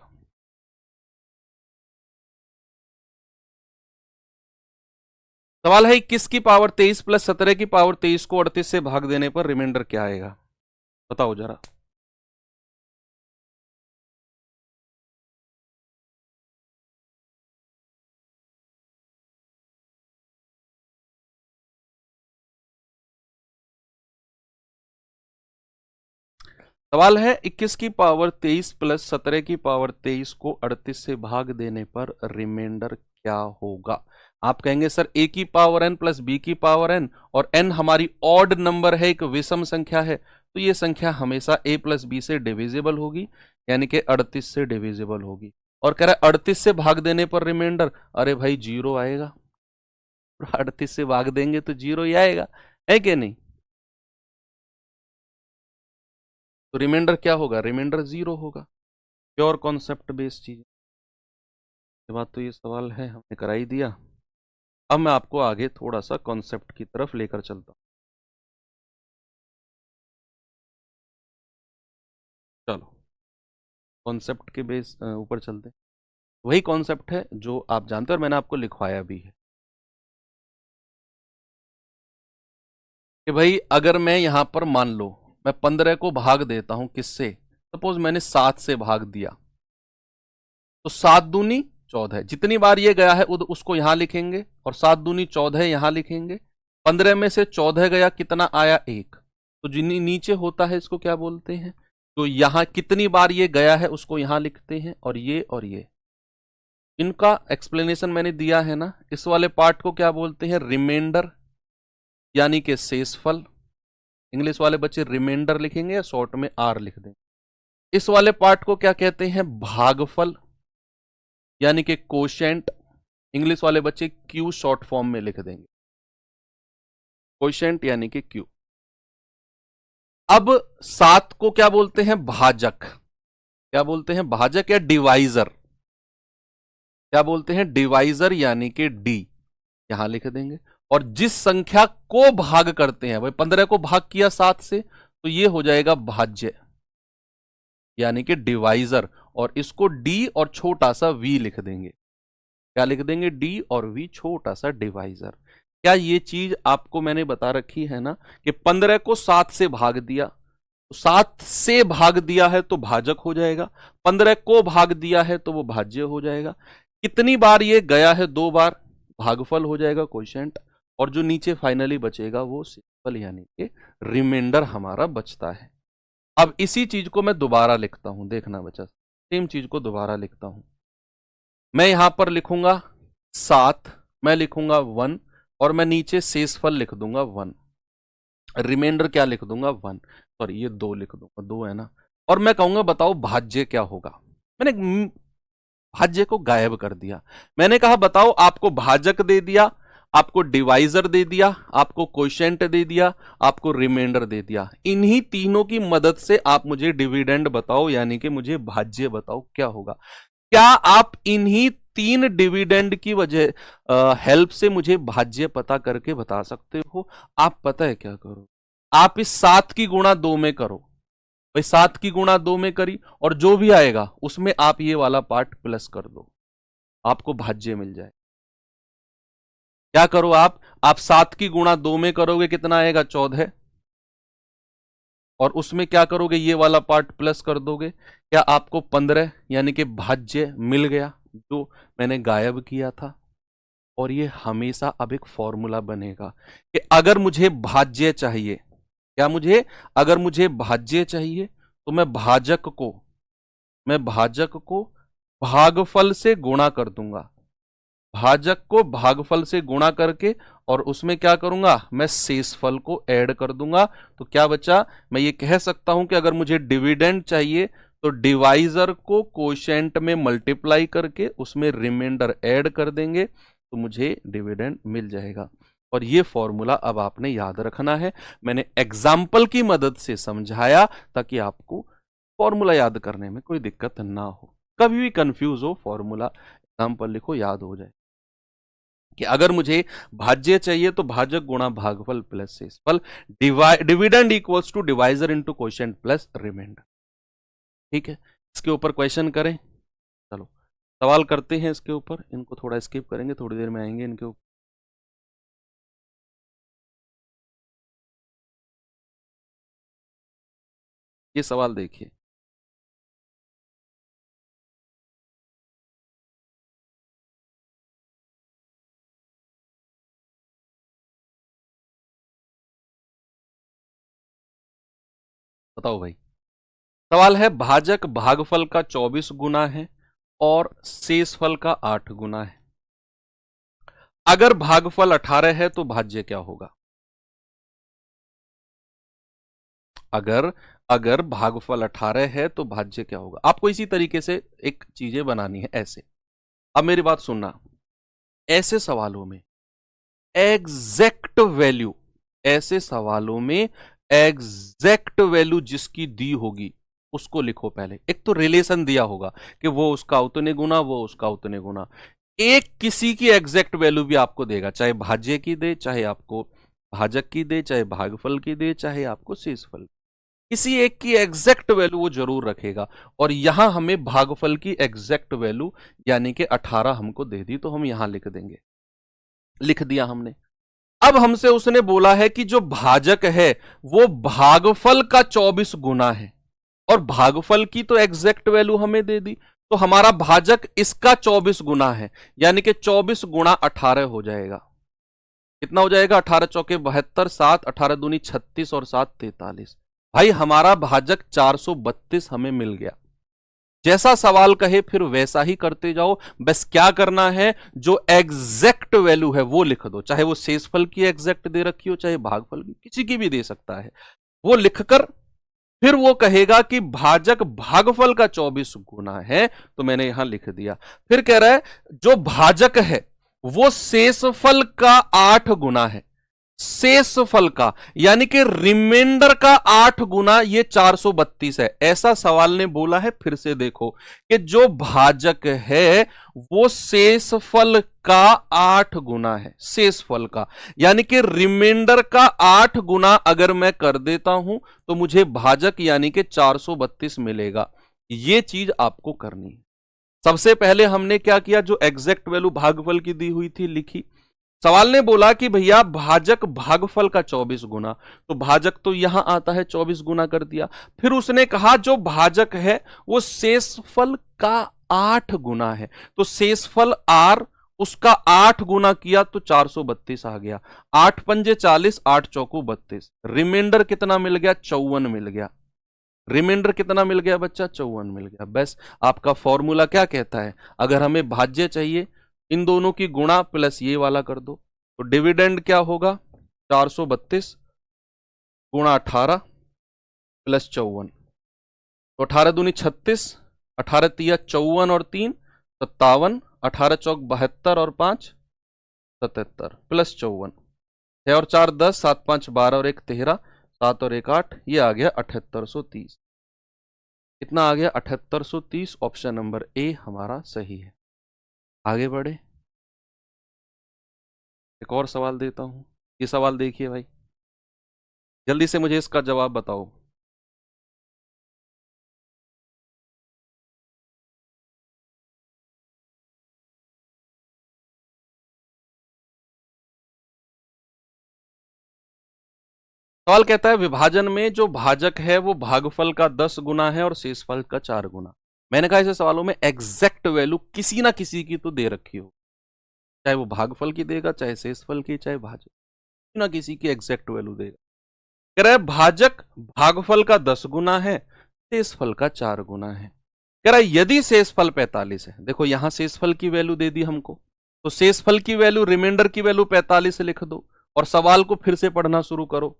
सवाल है 21 की पावर 23 प्लस 17 की पावर 23 को 38 से भाग देने पर रिमाइंडर क्या आएगा, बताओ जरा। सवाल है 21 की पावर 23 प्लस 17 की पावर 23 को 38 से भाग देने पर रिमाइंडर क्या होगा। आप कहेंगे सर a की पावर n प्लस b की पावर n, और n हमारी ऑड नंबर है, एक विषम संख्या है, तो ये संख्या हमेशा a प्लस बी से डिविजिबल होगी, यानी कि 38 से डिविजिबल होगी। और कह रहा है 38 से भाग देने पर रिमाइंडर, अरे भाई जीरो आएगा, 38 से भाग देंगे तो जीरो ही आएगा, है कि नहीं। तो रिमाइंडर क्या होगा, रिमाइंडर जीरो होगा। प्योर कॉन्सेप्ट बेस्ड चीज के बाद तो ये सवाल है हमने करा ही दिया। अब मैं आपको आगे थोड़ा सा कॉन्सेप्ट की तरफ लेकर चलता हूँ। चलो कॉन्सेप्ट के बेस ऊपर चलते हैं। वही कॉन्सेप्ट है जो आप जानते हो और मैंने आपको लिखवाया भी है कि भाई अगर मैं यहां पर मान लो मैं 15 को भाग देता हूं किससे, सपोज मैंने 7 से भाग दिया, तो 7 दूनी 14, जितनी बार ये गया है उसको यहां लिखेंगे, और 7 दूनी 14 यहां लिखेंगे। 15 में से 14 गया, कितना आया, एक। तो जिन्हीं नीचे होता है इसको क्या बोलते हैं, तो यहां कितनी बार ये गया है उसको यहां लिखते हैं, और ये इनका एक्सप्लेनेशन मैंने दिया है ना। इस वाले पार्ट को क्या बोलते हैं, रिमाइंडर, यानी कि शेषफल। इंग्लिश वाले बच्चे रिमाइंडर लिखेंगे या शॉर्ट में आर लिख देंगे। इस वाले पार्ट को क्या कहते हैं, भागफल, यानी कि कोशेंट। इंग्लिश वाले बच्चे क्यू शॉर्ट फॉर्म में लिख देंगे, कोशेंट यानी कि क्यू। अब 7 को क्या बोलते हैं, भाजक। क्या बोलते हैं, भाजक या डिवाइजर। क्या बोलते हैं, डिवाइजर यानी कि डी, यहां लिख देंगे। और जिस संख्या को भाग करते हैं, भाई 15 को भाग किया 7 से, तो ये हो जाएगा भाज्य, यानी कि डिवाइजर। और इसको डी और छोटा सा वी लिख देंगे। क्या लिख देंगे, डी और वी, छोटा सा डिवाइजर। क्या ये चीज आपको मैंने बता रखी है ना, कि 15 को 7 से भाग दिया, तो 7 से भाग दिया है तो भाजक हो जाएगा, 15 को भाग दिया है तो वो भाज्य हो जाएगा। कितनी बार ये गया है, 2 बार, भागफल हो जाएगा, क्वोशिएंट। और जो नीचे फाइनली बचेगा वो सिंपल, यानी कि रिमाइंडर हमारा बचता है। अब इसी चीज को मैं दोबारा लिखता हूं, देखना बच्चा, सेम चीज को दोबारा लिखता हूं। मैं यहां पर लिखूंगा 7, मैं लिखूंगा 1, और मैं नीचे शेषफल लिख दूंगा 1, रिमाइंडर क्या लिख दूंगा, 1। सॉरी, ये 2 लिख दूंगा, 2 है ना। और मैं कहूंगा बताओ भाज्य क्या होगा। मैंने भाज्य को गायब कर दिया। मैंने कहा बताओ, आपको भाजक दे दिया, आपको डिवाइजर दे दिया, आपको क्वोशिएंट दे दिया, आपको रिमाइंडर दे दिया। इन्हीं तीनों की मदद से आप मुझे डिविडेंड बताओ, यानी कि मुझे भाज्य बताओ क्या होगा। क्या आप इन्हीं 3 डिविडेंड की वजह हेल्प से मुझे भाज्य पता करके बता सकते हो। आप पता है क्या करो, आप इस 7 की गुणा 2 में करो। भाई 7 की गुणा 2 में करी, और जो भी आएगा उसमें आप ये वाला पार्ट प्लस कर दो, आपको भाज्य मिल जाए। क्या करो आप 7 की गुणा 2 में करोगे, कितना आएगा, 14। और उसमें क्या करोगे, ये वाला पार्ट प्लस कर दोगे, क्या आपको 15 यानी कि भाज्य मिल गया, जो मैंने गायब किया था। और ये हमेशा अब एक फॉर्मूला बनेगा कि अगर मुझे भाज्य चाहिए, क्या मुझे, अगर मुझे भाज्य चाहिए, तो मैं भाजक को भागफल से गुणा कर दूंगा। भाजक को भागफल से गुणा करके, और उसमें क्या करूंगा, मैं शेषफल को ऐड कर दूंगा। तो क्या बचा, मैं ये कह सकता हूं कि अगर मुझे डिविडेंड चाहिए, तो डिवाइजर को कोशेंट में मल्टीप्लाई करके उसमें रिमाइंडर ऐड कर देंगे, तो मुझे डिविडेंड मिल जाएगा। और ये फॉर्मूला अब आपने याद रखना है। मैंने एग्जाम्पल की मदद से समझाया ताकि आपको फॉर्मूला याद करने में कोई दिक्कत ना हो। कभी भी कंफ्यूज हो, फॉर्मूला एग्जाम्पल लिखो, याद हो जाए कि अगर मुझे भाज्य चाहिए तो भाजक गुणा भागफल प्लस शेषफल, dividend equals to divisor into quotient plus remainder. ठीक है, इसके ऊपर क्वेश्चन करें। चलो सवाल करते हैं इसके ऊपर, इनको थोड़ा स्किप करेंगे, थोड़ी देर में आएंगे इनके ऊपर। ये सवाल देखिए, बताओ भाई। सवाल है भाजक भागफल का 24 गुना है और शेषफल का 8 गुना है। अगर भागफल 18 है तो भाज्य क्या होगा? अगर अगर भागफल 18 है तो भाज्य क्या होगा? आपको इसी तरीके से एक चीजें बनानी है ऐसे। अब मेरी बात सुनना, ऐसे सवालों में एग्जैक्ट वैल्यू, ऐसे सवालों में एग्जैक्ट वैल्यू जिसकी दी होगी उसको लिखो पहले। एक तो रिलेशन दिया होगा कि वो उसका उतने गुना, वो उसका उतने गुना। एक किसी की एग्जैक्ट वैल्यू भी आपको देगा, चाहे भाज्य की दे, चाहे आपको भाजक की दे, चाहे भागफल की दे, चाहे आपको शेषफल, किसी एक की एग्जैक्ट वैल्यू वो जरूर रखेगा। और यहां हमें भागफल की एग्जैक्ट वैल्यू यानी कि 18 हमको दे दी, तो हम यहां लिख देंगे। लिख दिया हमने। अब हमसे उसने बोला है कि जो भाजक है वो भागफल का 24 गुना है, और भागफल की तो एग्जैक्ट वैल्यू हमें दे दी, तो हमारा भाजक इसका 24 गुना है, यानी कि 24 गुणा 18 हो जाएगा। कितना हो जाएगा? 18 चौके 72, 7 18 दूनी 36 और 7 43। भाई हमारा भाजक 432 हमें मिल गया। जैसा सवाल कहे फिर वैसा ही करते जाओ, बस क्या करना है, जो एग्जैक्ट वैल्यू है वो लिख दो, चाहे वो शेषफल की एग्जैक्ट दे रखी हो, चाहे भागफल की, किसी की भी दे सकता है। वो लिखकर फिर वो कहेगा कि भाजक भागफल का 24 गुना है, तो मैंने यहां लिख दिया। फिर कह रहा है जो भाजक है वो शेषफल का 8 गुना है, शेषफल का यानी कि रिमाइंडर का 8 गुना, ये 432 है। ऐसा सवाल ने बोला है, फिर से देखो कि जो भाजक है वो शेषफल का 8 गुना है, शेषफल का यानी कि रिमाइंडर का 8 गुना अगर मैं कर देता हूं तो मुझे भाजक यानी कि 432 मिलेगा। ये चीज आपको करनी है। सबसे पहले हमने क्या किया, जो एग्जैक्ट वैल्यू भागफल की दी हुई थी लिखी। सवाल ने बोला कि भैया भाजक भागफल का 24 गुना, तो भाजक तो यहां आता है, 24 गुना कर दिया। फिर उसने कहा जो भाजक है वो शेषफल का 8 गुना है, तो शेषफल आर, उसका 8 गुना किया तो 432 आ गया। 8 पंजे 40, 8 चौको 32, रिमाइंडर कितना मिल गया? 54 मिल गया। रिमाइंडर कितना मिल गया बच्चा? 54 मिल गया। बस आपका फॉर्मूला क्या कहता है, अगर हमें भाज्य चाहिए इन दोनों की गुणा प्लस ये वाला कर दो, तो डिविडेंड क्या होगा? 432 गुणा 18 प्लस 54, तो 18 दूनी 36, 18 तिया 54 और 3 57, 18 चौक 72 और 5 77 प्लस 54, 6 और 4 10, 7 5 12 और 1 13, 7 और 1 8, ये आ गया 7830। कितना आ गया? 7830। ऑप्शन नंबर ए हमारा सही है। आगे बढ़े, एक और सवाल देता हूं। ये सवाल देखिए भाई, जल्दी से मुझे इसका जवाब बताओ। सवाल कहता है विभाजन में जो भाजक है वो भागफल का 10 गुना है और शेषफल का 4 गुना। मैंने कहा ऐसे सवालों में एग्जैक्ट वैल्यू किसी ना किसी की तो दे रखी हो, चाहे वो भागफल की देगा, चाहे शेषफल की, चाहे भाजक, किसी ना किसी की एग्जैक्ट वैल्यू देगा। कह रहा है भाजक भागफल का 10 गुना है, शेषफल का 4 गुना है। कह रहा है यदि शेषफल 45 है, देखो यहां शेषफल की वैल्यू दे दी हमको, तो शेषफल की वैल्यू, रिमाइंडर की वैल्यू 45 लिख दो और सवाल को फिर से पढ़ना शुरू करो।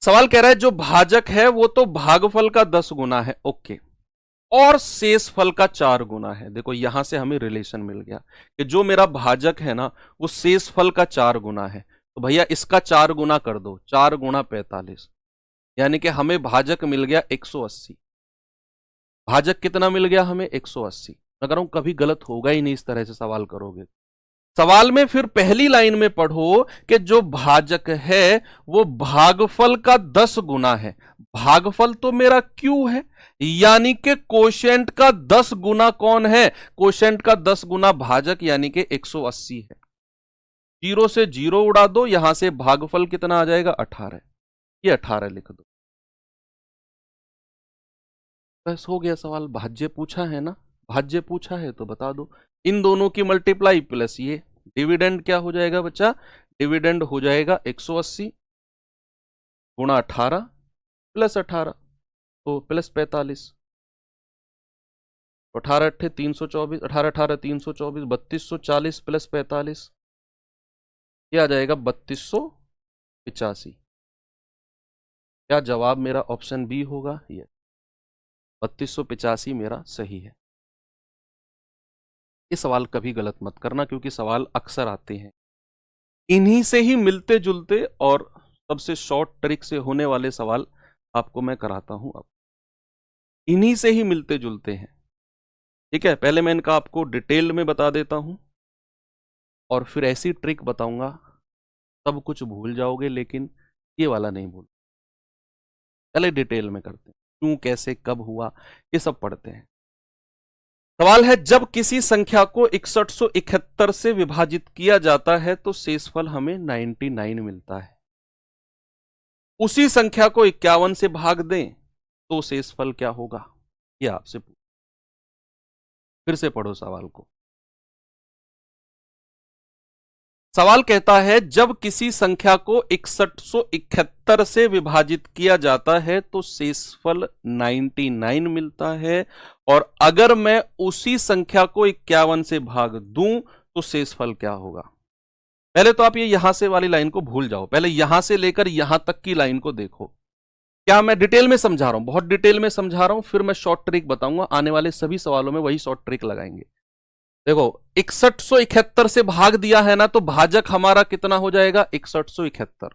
सवाल कह रहा है जो भाजक है वो तो भागफल का 10 गुना है, ओके, और शेषफल का 4 गुना है। देखो यहां से हमें रिलेशन मिल गया कि जो मेरा भाजक है ना वो शेषफल का 4 गुना है, तो भैया इसका 4 गुना कर दो, 4 गुणा 45, यानी कि हमें भाजक मिल गया 180। भाजक कितना मिल गया हमें? 180। मैं कह रहा हूं कभी गलत होगा ही नहीं इस तरह से सवाल करोगे। सवाल में फिर पहली लाइन में पढ़ो कि जो भाजक है वो भागफल का 10 गुना है। भागफल तो मेरा क्यू है, यानी कि कोशेंट का 10 गुना कौन है? कोशेंट का 10 गुना भाजक, यानी कि 180 है। जीरो से जीरो उड़ा दो, यहां से भागफल कितना आ जाएगा? 18। ये 18 लिख दो, बस हो गया सवाल। भाज्य पूछा है ना, भाज्य पूछा है तो बता दो। इन दोनों की मल्टीप्लाई प्लस ये डिविडेंड क्या हो जाएगा बच्चा? डिविडेंड हो जाएगा 180 गुणा 18 प्लस 18, तो प्लस 45, 18 अट्ठे 324, 18 18 324, 3240 प्लस 45, ये आ जाएगा 3285। क्या जवाब मेरा ऑप्शन बी होगा? ये 3285 मेरा सही है। ये सवाल कभी गलत मत करना, क्योंकि सवाल अक्सर आते हैं इन्हीं से ही मिलते जुलते, और सबसे शॉर्ट ट्रिक से होने वाले सवाल आपको मैं कराता हूं। अब इन्हीं से ही मिलते जुलते हैं, ठीक है। पहले मैं इनका आपको डिटेल में बता देता हूं, और फिर ऐसी ट्रिक बताऊंगा सब कुछ भूल जाओगे, लेकिन ये वाला नहीं भूल। पहले डिटेल में करते हैं, क्यों, कैसे, कब हुआ, ये सब पढ़ते हैं। सवाल है, जब किसी संख्या को 6171 से विभाजित किया जाता है तो शेषफल हमें 99 मिलता है। उसी संख्या को 51 से भाग दें तो शेषफल क्या होगा? ये आपसे पूछ, फिर से पढ़ो सवाल को। सवाल कहता है, जब किसी संख्या को 6171 से विभाजित किया जाता है तो शेषफल 99 मिलता है, और अगर मैं उसी संख्या को 51 से भाग दूं तो शेषफल क्या होगा? पहले तो आप ये यहां से वाली लाइन को भूल जाओ, पहले यहां से लेकर यहां तक की लाइन को देखो। क्या मैं डिटेल में समझा रहा हूं? बहुत डिटेल में समझा रहा हूं, फिर मैं शॉर्ट ट्रिक बताऊंगा। आने वाले सभी सवालों में वही शॉर्ट ट्रिक लगाएंगे। देखो, 6171 से भाग दिया है ना, तो भाजक हमारा कितना हो जाएगा? 6171।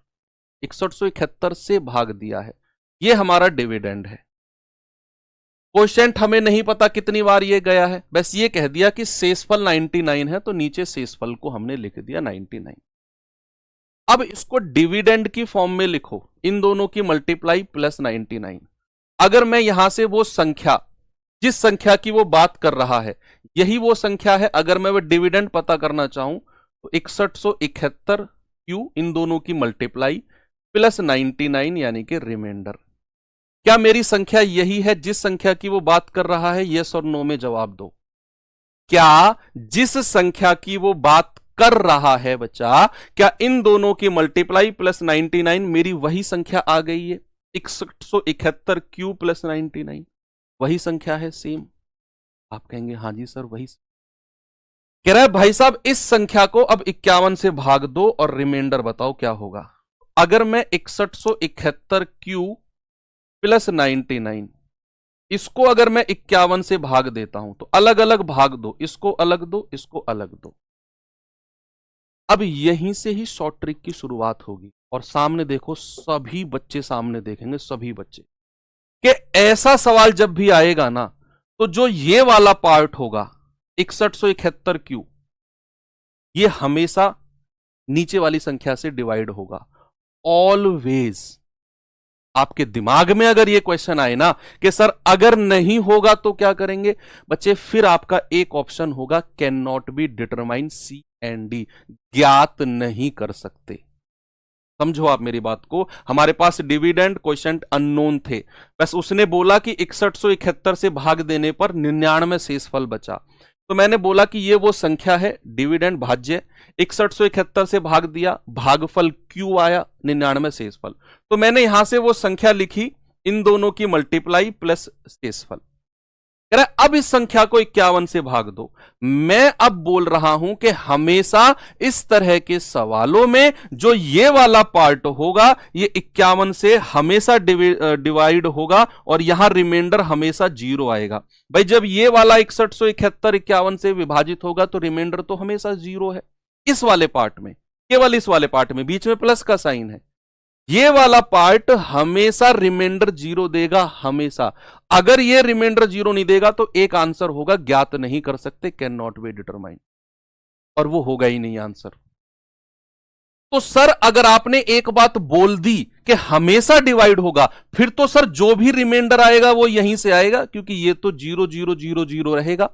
6171 से भाग दिया है, ये हमारा डिविडेंड है। क्वोशिएंट हमें नहीं पता कितनी बार ये गया है, बस ये कह दिया कि शेषफल 99 है, तो नीचे शेषफल को हमने लिख दिया 99। अब इसको डिविडेंड की फॉर्म में लिखो, इन दोनों की मल्टीप्लाई प्लस 99। अगर मैं यहां से वो संख्या, जिस संख्या की वो बात कर रहा है यही वो संख्या है, अगर मैं वो डिविडेंड पता करना चाहूं तो 6171 क्यू, इन दोनों की मल्टीप्लाई प्लस 99 यानी कि रिमाइंडर। क्या मेरी संख्या यही है जिस संख्या की वो बात कर रहा है? यस और नो में जवाब दो। क्या जिस संख्या की वो बात कर रहा है बच्चा, क्या इन दोनों की मल्टीप्लाई प्लस 99 मेरी वही संख्या आ गई है? 6171 क्यू प्लस 99 वही संख्या है, सेम। आप कहेंगे हाँ जी सर वही। कह रहा है भाई साहब, इस संख्या को अब 51 से भाग दो और रिमाइंडर बताओ क्या होगा। अगर मैं 6171 क्यू प्लस 99, इसको अगर मैं 51 से भाग देता हूं तो अलग अलग भाग दो, इसको अलग दो, इसको अलग दो। अब यहीं से ही शॉर्ट ट्रिक की शुरुआत होगी, और सामने देखो, सभी बच्चे सामने देखेंगे, सभी बच्चे, कि ऐसा सवाल जब भी आएगा ना, तो जो ये वाला पार्ट होगा 6171 क्यू, ये हमेशा नीचे वाली संख्या से डिवाइड होगा। ऑलवेज आपके दिमाग में अगर ये क्वेश्चन आए ना कि सर अगर नहीं होगा तो क्या करेंगे बच्चे, फिर आपका एक ऑप्शन होगा, can not be determine, c and d, ज्ञात नहीं कर सकते। समझो आप मेरी बात को। हमारे पास डिविडेंड क्वोशिएंट अननोन थे, बस उसने बोला कि 6171 से भाग देने पर 99 शेषफल बचा, तो मैंने बोला कि ये वो संख्या है, डिविडेंड भाज्य, 6171 से भाग दिया, भागफल क्यू आया, 99 शेषफल। तो मैंने यहां से वो संख्या लिखी, इन दोनों की मल्टीप्लाई प्लस शेषफल। कह रहा है अब इस संख्या को 51 से भाग दो। मैं अब बोल रहा हूं कि हमेशा इस तरह के सवालों में जो ये वाला पार्ट होगा, ये 51 से हमेशा डिवाइड होगा, और यहां रिमाइंडर हमेशा 0 आएगा। भाई जब ये वाला 6171 51 से विभाजित होगा तो रिमाइंडर तो हमेशा 0 है। इस वाले पार्ट में, केवल इस वाले पार्ट में, बीच में प्लस का साइन है, ये वाला पार्ट हमेशा रिमाइंडर 0 देगा, हमेशा। अगर ये रिमाइंडर 0 नहीं देगा तो एक आंसर होगा, ज्ञात नहीं कर सकते, कैन नॉट बी डिटरमाइन, और वो होगा ही नहीं आंसर। तो सर अगर आपने एक बात बोल दी कि हमेशा डिवाइड होगा, फिर तो सर जो भी रिमाइंडर आएगा वो यहीं से आएगा, क्योंकि ये तो 0 0 0 0 रहेगा।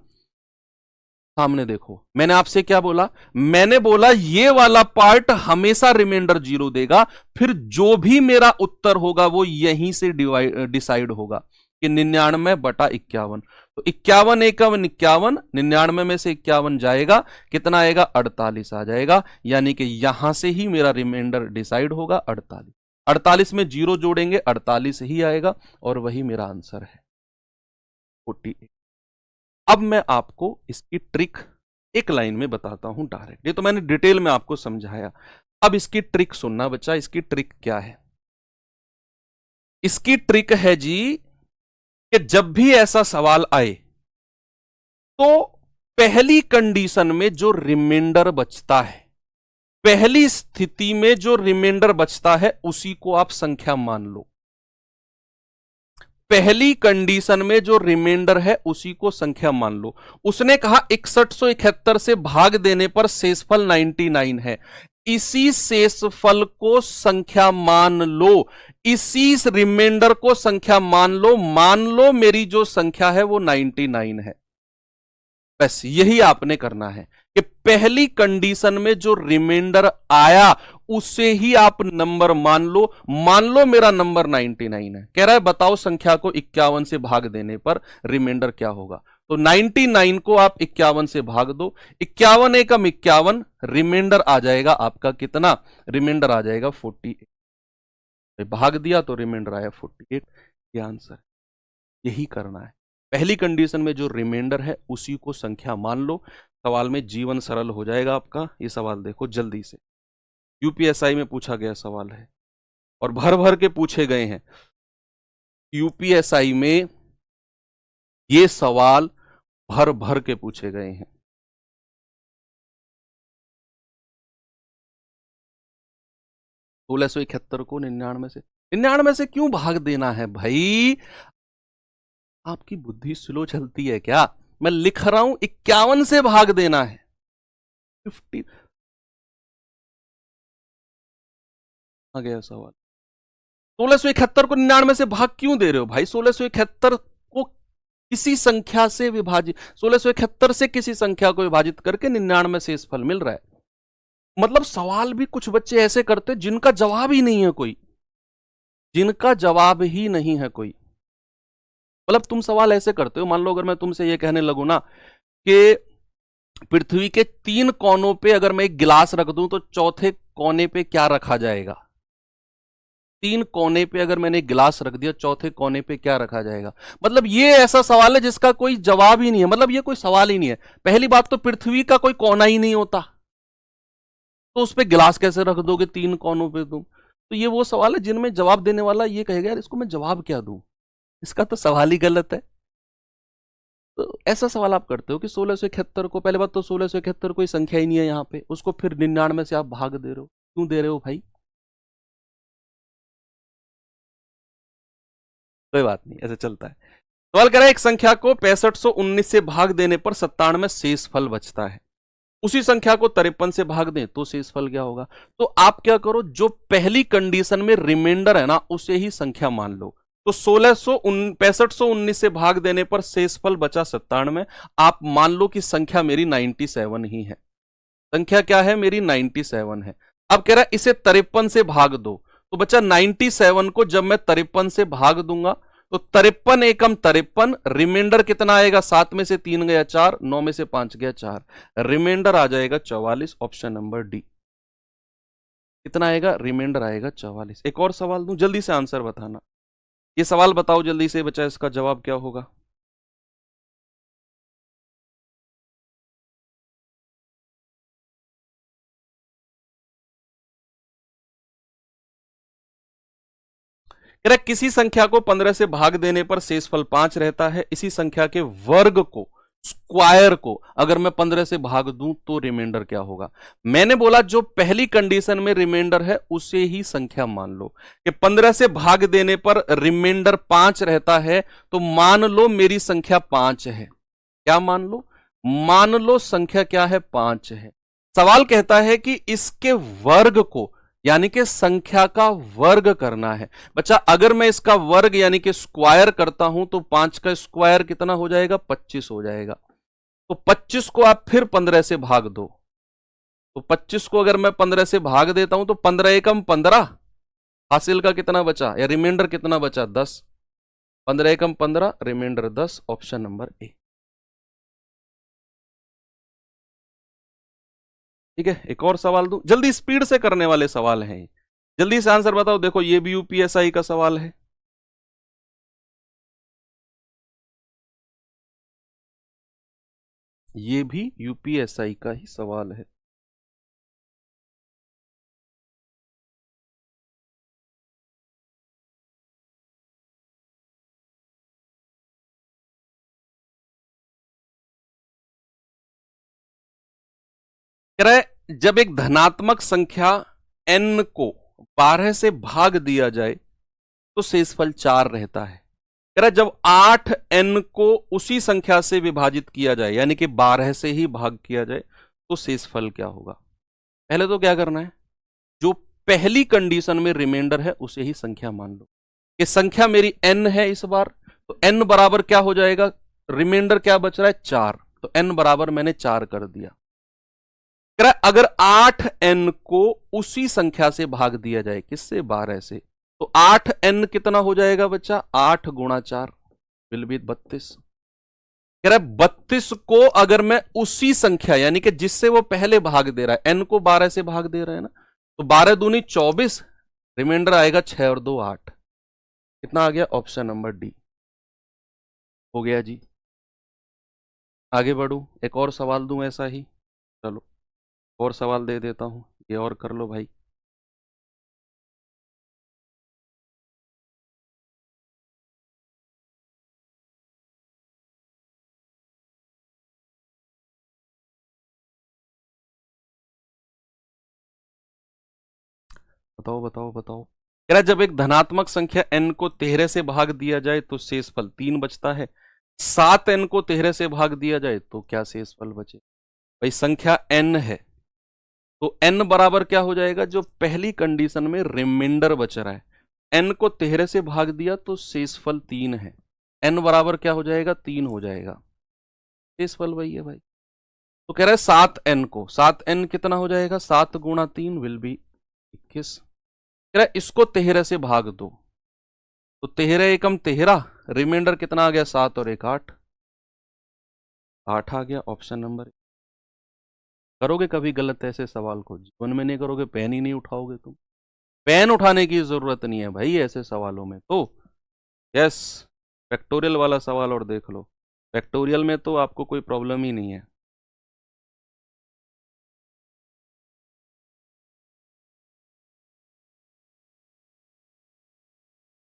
सामने देखो, मैंने आपसे क्या बोला? मैंने बोला ये वाला पार्ट हमेशा रिमाइंडर 0 देगा, फिर जो भी मेरा उत्तर होगा वो यहीं से डिसाइड होगा कि 99/51। तो 51 51 51, 99 में से 51 जाएगा, कितना आएगा? 48 आ जाएगा, यानी कि यहां से ही मेरा रिमाइंडर डिसाइड होगा, 48। 48 में 0 जोड़ेंगे 48 ही आएगा और वही मेरा आंसर है 48। अब मैं आपको इसकी ट्रिक एक लाइन में बताता हूं डायरेक्ट। ये तो मैंने डिटेल में आपको समझाया, अब इसकी ट्रिक सुनना बच्चा। इसकी ट्रिक क्या है? इसकी ट्रिक है जी कि जब भी ऐसा सवाल आए तो पहली कंडीशन में जो रिमाइंडर बचता है, पहली स्थिति में जो रिमाइंडर बचता है उसी को आप संख्या मान लो। पहली कंडीशन में जो रिमाइंडर है उसी को संख्या मान लो। उसने कहा 6171 से भाग देने पर शेषफल 99 है, इसी शेषफल को संख्या मान लो, इसी रिमाइंडर को संख्या मान लो मेरी जो संख्या है वो 99 है। बस यही आपने करना है कि पहली कंडीशन में जो रिमाइंडर आया उसे ही आप नंबर मान लो मेरा नंबर 99 है। कह रहा है बताओ संख्या को 51 से भाग देने पर रिमाइंडर क्या होगा। तो 99 को आप 51 से भाग दो, 51 एकम 51, रिमाइंडर आ जाएगा आपका कितना? रिमाइंडर आ जाएगा 48। भाग दिया तो रिमाइंडर आया 48। ये आंसर, यही करना है। पहली कंडीशन में जो रिमाइंडर है उसी को संख्या मान लो, सवाल में जीवन सरल हो जाएगा आपका। ये सवाल देखो जल्दी से, यूपीएसआई में पूछा गया सवाल है और भर भर के पूछे गए हैं। यूपीएसआई में ये सवाल भर भर के पूछे गए हैं। तो 1671 को 99 से क्यों भाग देना है भाई? आपकी बुद्धि स्लो चलती है क्या? मैं लिख रहा हूं 51 से भाग देना है 50। आ गया सवाल। 1671 को 99 से भाग क्यों दे रहे हो भाई? 1671 को किसी संख्या से विभाजित, 1671 से किसी संख्या को विभाजित करके 99 शेषफल मिल रहा है। मतलब सवाल भी कुछ बच्चे ऐसे करते जिनका जवाब ही नहीं है कोई, जिनका जवाब ही नहीं है कोई। मतलब तुम सवाल ऐसे करते हो, मान लो अगर मैं तुमसे ये कहने लगूं ना कि पृथ्वी के 3 कोनों पे अगर मैं एक गिलास रख दूं तो चौथे कोने पे क्या रखा जाएगा? 3 कोने पे अगर मैंने गिलास रख दिया, चौथे कोने पे क्या रखा जाएगा? मतलब ये ऐसा सवाल है जिसका कोई जवाब ही नहीं है, मतलब ये कोई सवाल ही नहीं है। पहली बात तो पृथ्वी का कोई कोना ही नहीं होता, तो उस पे गिलास कैसे रख दोगे 3 कोनों पे तुम? तो ये वो सवाल है जिनमें जवाब देने वाला ये कहेगा यार इसको मैं जवाब क्या दूं, इसका तो सवाल ही गलत है। तो ऐसा सवाल आप करते हो कि 1671 को, पहले बात तो 1671 कोई संख्या ही नहीं है यहाँ पे, उसको फिर 99 से आप भाग दे रहे हो, क्यों दे रहे हो भाई? कोई बात नहीं, ऐसे चलता है। सवाल कह रहा है एक संख्या को 6519 से भाग देने पर 97 शेषफल बचता है, उसी संख्या को 53 से भाग दें तो शेषफल क्या होगा? तो आप क्या करो, जो पहली कंडीशन में रिमाइंडर है ना उसे ही संख्या मान लो। तो 6519 से भाग देने पर शेषफल बचा 97। आप मान लो कि संख्या मेरी 97 ही है, संख्या क्या है मेरी 97 है। अब कह रहा है इसे 53 से भाग दो, तो बच्चा 97 को जब मैं 53 से भाग दूंगा तो 53 एकम 53, रिमाइंडर कितना आएगा? 7 में से 3 गया 4, 9 में से 5 गया 4, रिमाइंडर आ जाएगा 44। Option number D. कितना आएगा? रिमाइंडर आएगा 44। एक और सवाल दूं, जल्दी से आंसर बताना। ये सवाल बताओ जल्दी से बच्चा, इसका जवाब क्या होगा? कह रहा किसी संख्या को 15 से भाग देने पर शेषफल 5 रहता है, इसी संख्या के वर्ग को, स्क्वायर को अगर मैं 15 से भाग दूं तो रिमाइंडर क्या होगा? मैंने बोला जो पहली कंडीशन में रिमाइंडर है उसे ही संख्या मान लो, कि 15 से भाग देने पर रिमाइंडर 5 रहता है, तो मान लो मेरी संख्या 5 है। क्या मान लो? मान लो संख्या क्या है? 5 है। सवाल कहता है कि इसके वर्ग को, यानी कि संख्या का वर्ग करना है। बच्चा अगर मैं इसका वर्ग यानी कि स्क्वायर करता हूं तो 5 का स्क्वायर कितना हो जाएगा? 25 हो जाएगा। तो 25 को आप फिर 15 से भाग दो, तो 25 को अगर मैं 15 से भाग देता हूं तो 15 एकम 15, हासिल का कितना बचा या रिमाइंडर कितना बचा? 10। 15 एकम 15, रिमाइंडर 10। Option number A. ठीक है, एक और सवाल दूं, जल्दी स्पीड से करने वाले सवाल हैं। जल्दी से आंसर बताओ। देखो ये भी यूपीएसआई का सवाल है। ये भी यूपीएसआई का ही सवाल है। कह रहा है जब एक धनात्मक संख्या n को 12 से भाग दिया जाए तो शेषफल 4 रहता है। कह रहा है जब 8n को उसी संख्या से विभाजित किया जाए, यानी कि 12 से ही भाग किया जाए, तो शेषफल क्या होगा। पहले तो क्या करना है, जो पहली कंडीशन में रिमाइंडर है उसे ही संख्या मान लो कि संख्या मेरी n है इस बार, तो n बराबर क्या हो जाएगा, रिमाइंडर क्या बच रहा है 4, तो n बराबर मैंने 4 कर दिया। अगर 8n को उसी संख्या से भाग दिया जाए, किससे, 12 से, तो 8n कितना हो जाएगा बच्चा, 8 गुणा 4 विल बी 32। कह रहा है 32 को अगर मैं उसी संख्या, यानी कि जिससे वो पहले भाग दे रहा है, n को 12 से भाग दे रहा है ना, तो 12 दूनी 24, रिमाइंडर आएगा 6 और 2 8। कितना आ गया, ऑप्शन नंबर डी हो गया जी। आगे बढ़ू, एक और सवाल दूं ऐसा ही, चलो और सवाल दे देता हूं, ये और कर लो भाई। बताओ बताओ बताओ। कह रहा है जब एक धनात्मक संख्या n को 13 से भाग दिया जाए तो शेषफल 3 बचता है। 7n को 13 से भाग दिया जाए तो क्या शेषफल बचे। भाई संख्या n है तो n बराबर क्या हो जाएगा, जो पहली कंडीशन में रिमाइंडर बच रहा है, n को 13 से भाग दिया तो शेषफल 3 है, n बराबर क्या हो जाएगा, 3 हो जाएगा, शेषफल वही है भाई। तो कह रहा है 7n को, 7n कितना हो जाएगा, 7 गुणा 3 विल बी 21। कह रहा है इसको 13 से भाग दो, तो 13 एकम 13, रिमाइंडर कितना आ गया, 7 और 1 8, 8 आ गया, ऑप्शन नंबर। करोगे कभी गलत ऐसे सवाल को, जीवन में नहीं करोगे, पेन ही नहीं उठाओगे तुम, पेन उठाने की जरूरत नहीं है भाई ऐसे सवालों में तो। यस, फैक्टोरियल वाला सवाल और देख लो, फैक्टोरियल में तो आपको कोई प्रॉब्लम ही नहीं है।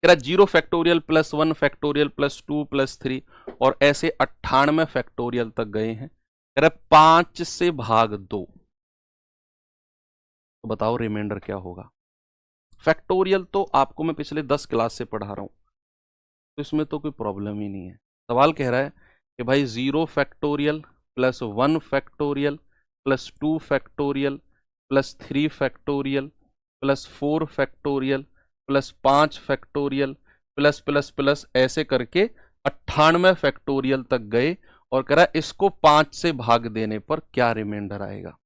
तेरा 0 factorial plus 1 factorial plus 2 plus 3 और ऐसे 98 फैक्टोरियल तक गए हैं। कह रहा 5 से भाग 2, तो बताओ रिमाइंडर क्या होगा। फैक्टोरियल तो आपको मैं पिछले 10 क्लास से पढ़ा रहा हूं, तो इसमें तो कोई प्रॉब्लम ही नहीं है। सवाल कह रहा है कि भाई 0 factorial plus 1 factorial plus 2 factorial plus 3 factorial plus 4 factorial plus 5 factorial plus plus plus ऐसे करके 98 फैक्टोरियल तक गए, और कह रहा है इसको 5 से भाग देने पर क्या रिमाइंडर आएगा।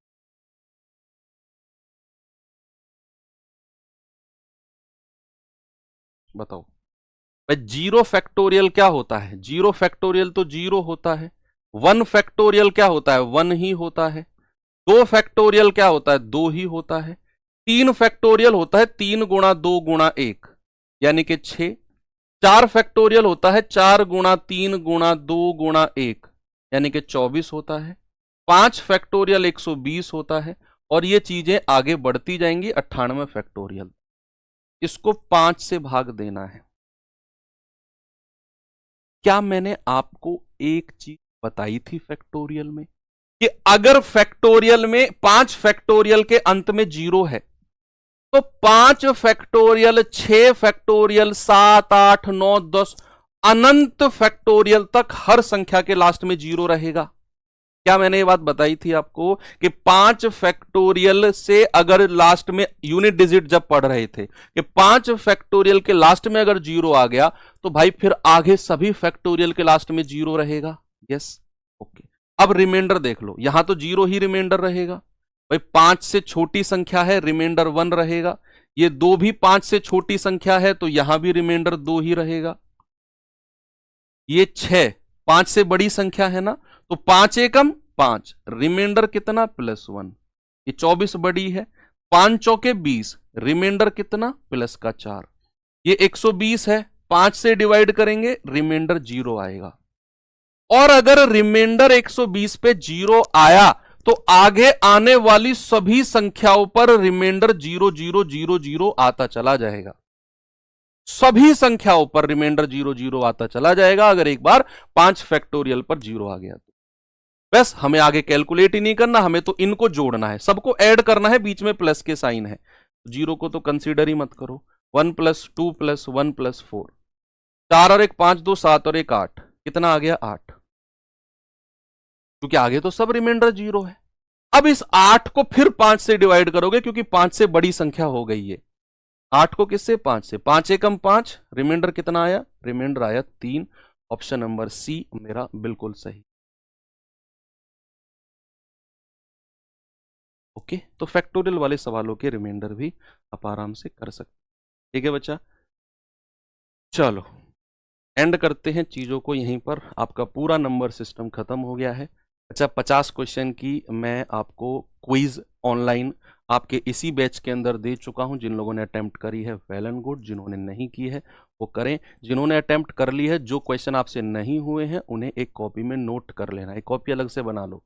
बताओ भाई, 0 फैक्टोरियल क्या होता है, 0 फैक्टोरियल तो 0 होता है। 1 फैक्टोरियल क्या होता है, 1 ही होता है। 2 फैक्टोरियल क्या होता है, 2 ही होता है। 3 फैक्टोरियल होता है 3 गुणा 2 गुणा 1 यानी कि 6। 4 फैक्टोरियल होता है 4 गुणा 3 गुणा 2 गुणा 1 यानी कि 24 होता है। 5 फैक्टोरियल 120 होता है, और ये चीजें आगे बढ़ती जाएंगी 98 फैक्टोरियल। इसको 5 से भाग देना है। क्या मैंने आपको एक चीज बताई थी फैक्टोरियल में, कि अगर फैक्टोरियल में 5 फैक्टोरियल के अंत में 0 है, तो 5 फैक्टोरियल 6 फैक्टोरियल 7 8 9 10 अनंत फैक्टोरियल तक हर संख्या के लास्ट में 0 रहेगा। क्या मैंने ये बात बताई थी आपको कि 5 फैक्टोरियल से अगर लास्ट में यूनिट डिजिट जब पढ़ रहे थे कि 5 फैक्टोरियल के लास्ट में अगर 0 आ गया तो भाई फिर आगे सभी फैक्टोरियल के लास्ट में 0 रहेगा। Yes, okay. अब रिमाइंडर देख लो, यहां तो 0 ही रिमाइंडर रहेगा भाई, 5 से छोटी संख्या है, रिमाइंडर 1 रहेगा। ये 2 भी 5 से छोटी संख्या है तो यहां भी रिमाइंडर 2 ही रहेगा। ये 6 5 से बड़ी संख्या है ना, तो 5 एकम 5, रिमाइंडर कितना +1। ये 24 बड़ी है, 5 चौके 20, रिमाइंडर कितना प्लस का 4, ये 120 है, 5 से डिवाइड करेंगे रिमाइंडर 0 आएगा। और अगर रिमाइंडर 120 पे 0 आया तो आगे आने वाली सभी संख्याओं पर रिमाइंडर 0 0 0 0 आता चला जाएगा। सभी संख्याओं पर रिमाइंडर 0 0 आता चला जाएगा अगर एक बार 5 फैक्टोरियल पर 0 आ गया तो। बस हमें आगे कैलकुलेट ही नहीं करना, हमें तो इनको जोड़ना है, सबको ऐड करना है, बीच में प्लस के साइन है, 0 को तो कंसीडर ही मत करो। 1 + 2 + 1 + 4, 4 और 1 5, 2 7 और 1 8, कितना आ गया 8, क्योंकि आगे तो सब रिमाइंडर 0 है। अब इस 8 को फिर 5 से डिवाइड करोगे क्योंकि 5 से बड़ी संख्या हो गई है। 8 को किससे 5 से, 5 एकम 5, रिमाइंडर कितना आया, रिमाइंडर आया 3। ऑप्शन नंबर सी मेरा बिल्कुल सही। ओके, तो फैक्टोरियल वाले सवालों के रिमाइंडर भी आप आराम से कर सकते। ठीक है बच्चा, चलो एंड करते हैं चीजों को यहीं पर। आपका पूरा नंबर सिस्टम खत्म हो गया है। अच्छा, 50 क्वेश्चन की मैं आपको क्विज ऑनलाइन आपके इसी बैच के अंदर दे चुका हूं। जिन लोगों ने अटेम्प्ट करी है वेल एंड गुड, जिन्होंने नहीं की है वो करें। जिन्होंने अटेम्प्ट कर ली है, जो क्वेश्चन आपसे नहीं हुए हैं उन्हें एक कॉपी में नोट कर लेना। एक कॉपी अलग से बना लो,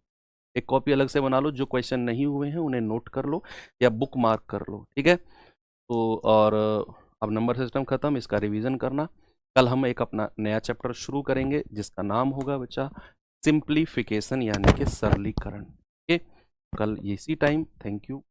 एक कॉपी अलग से बना लो, जो क्वेश्चन नहीं हुए हैं उन्हें नोट कर लो या बुक मार्क कर लो। ठीक है, तो और अब नंबर सिस्टम खत्म, इसका रिवीजन करना। कल हम एक अपना नया चैप्टर शुरू करेंगे जिसका नाम होगा बच्चा सिंप्लीफिकेशन, यानी कि सरलीकरण। ओके, कल इसी टाइम। Thank you.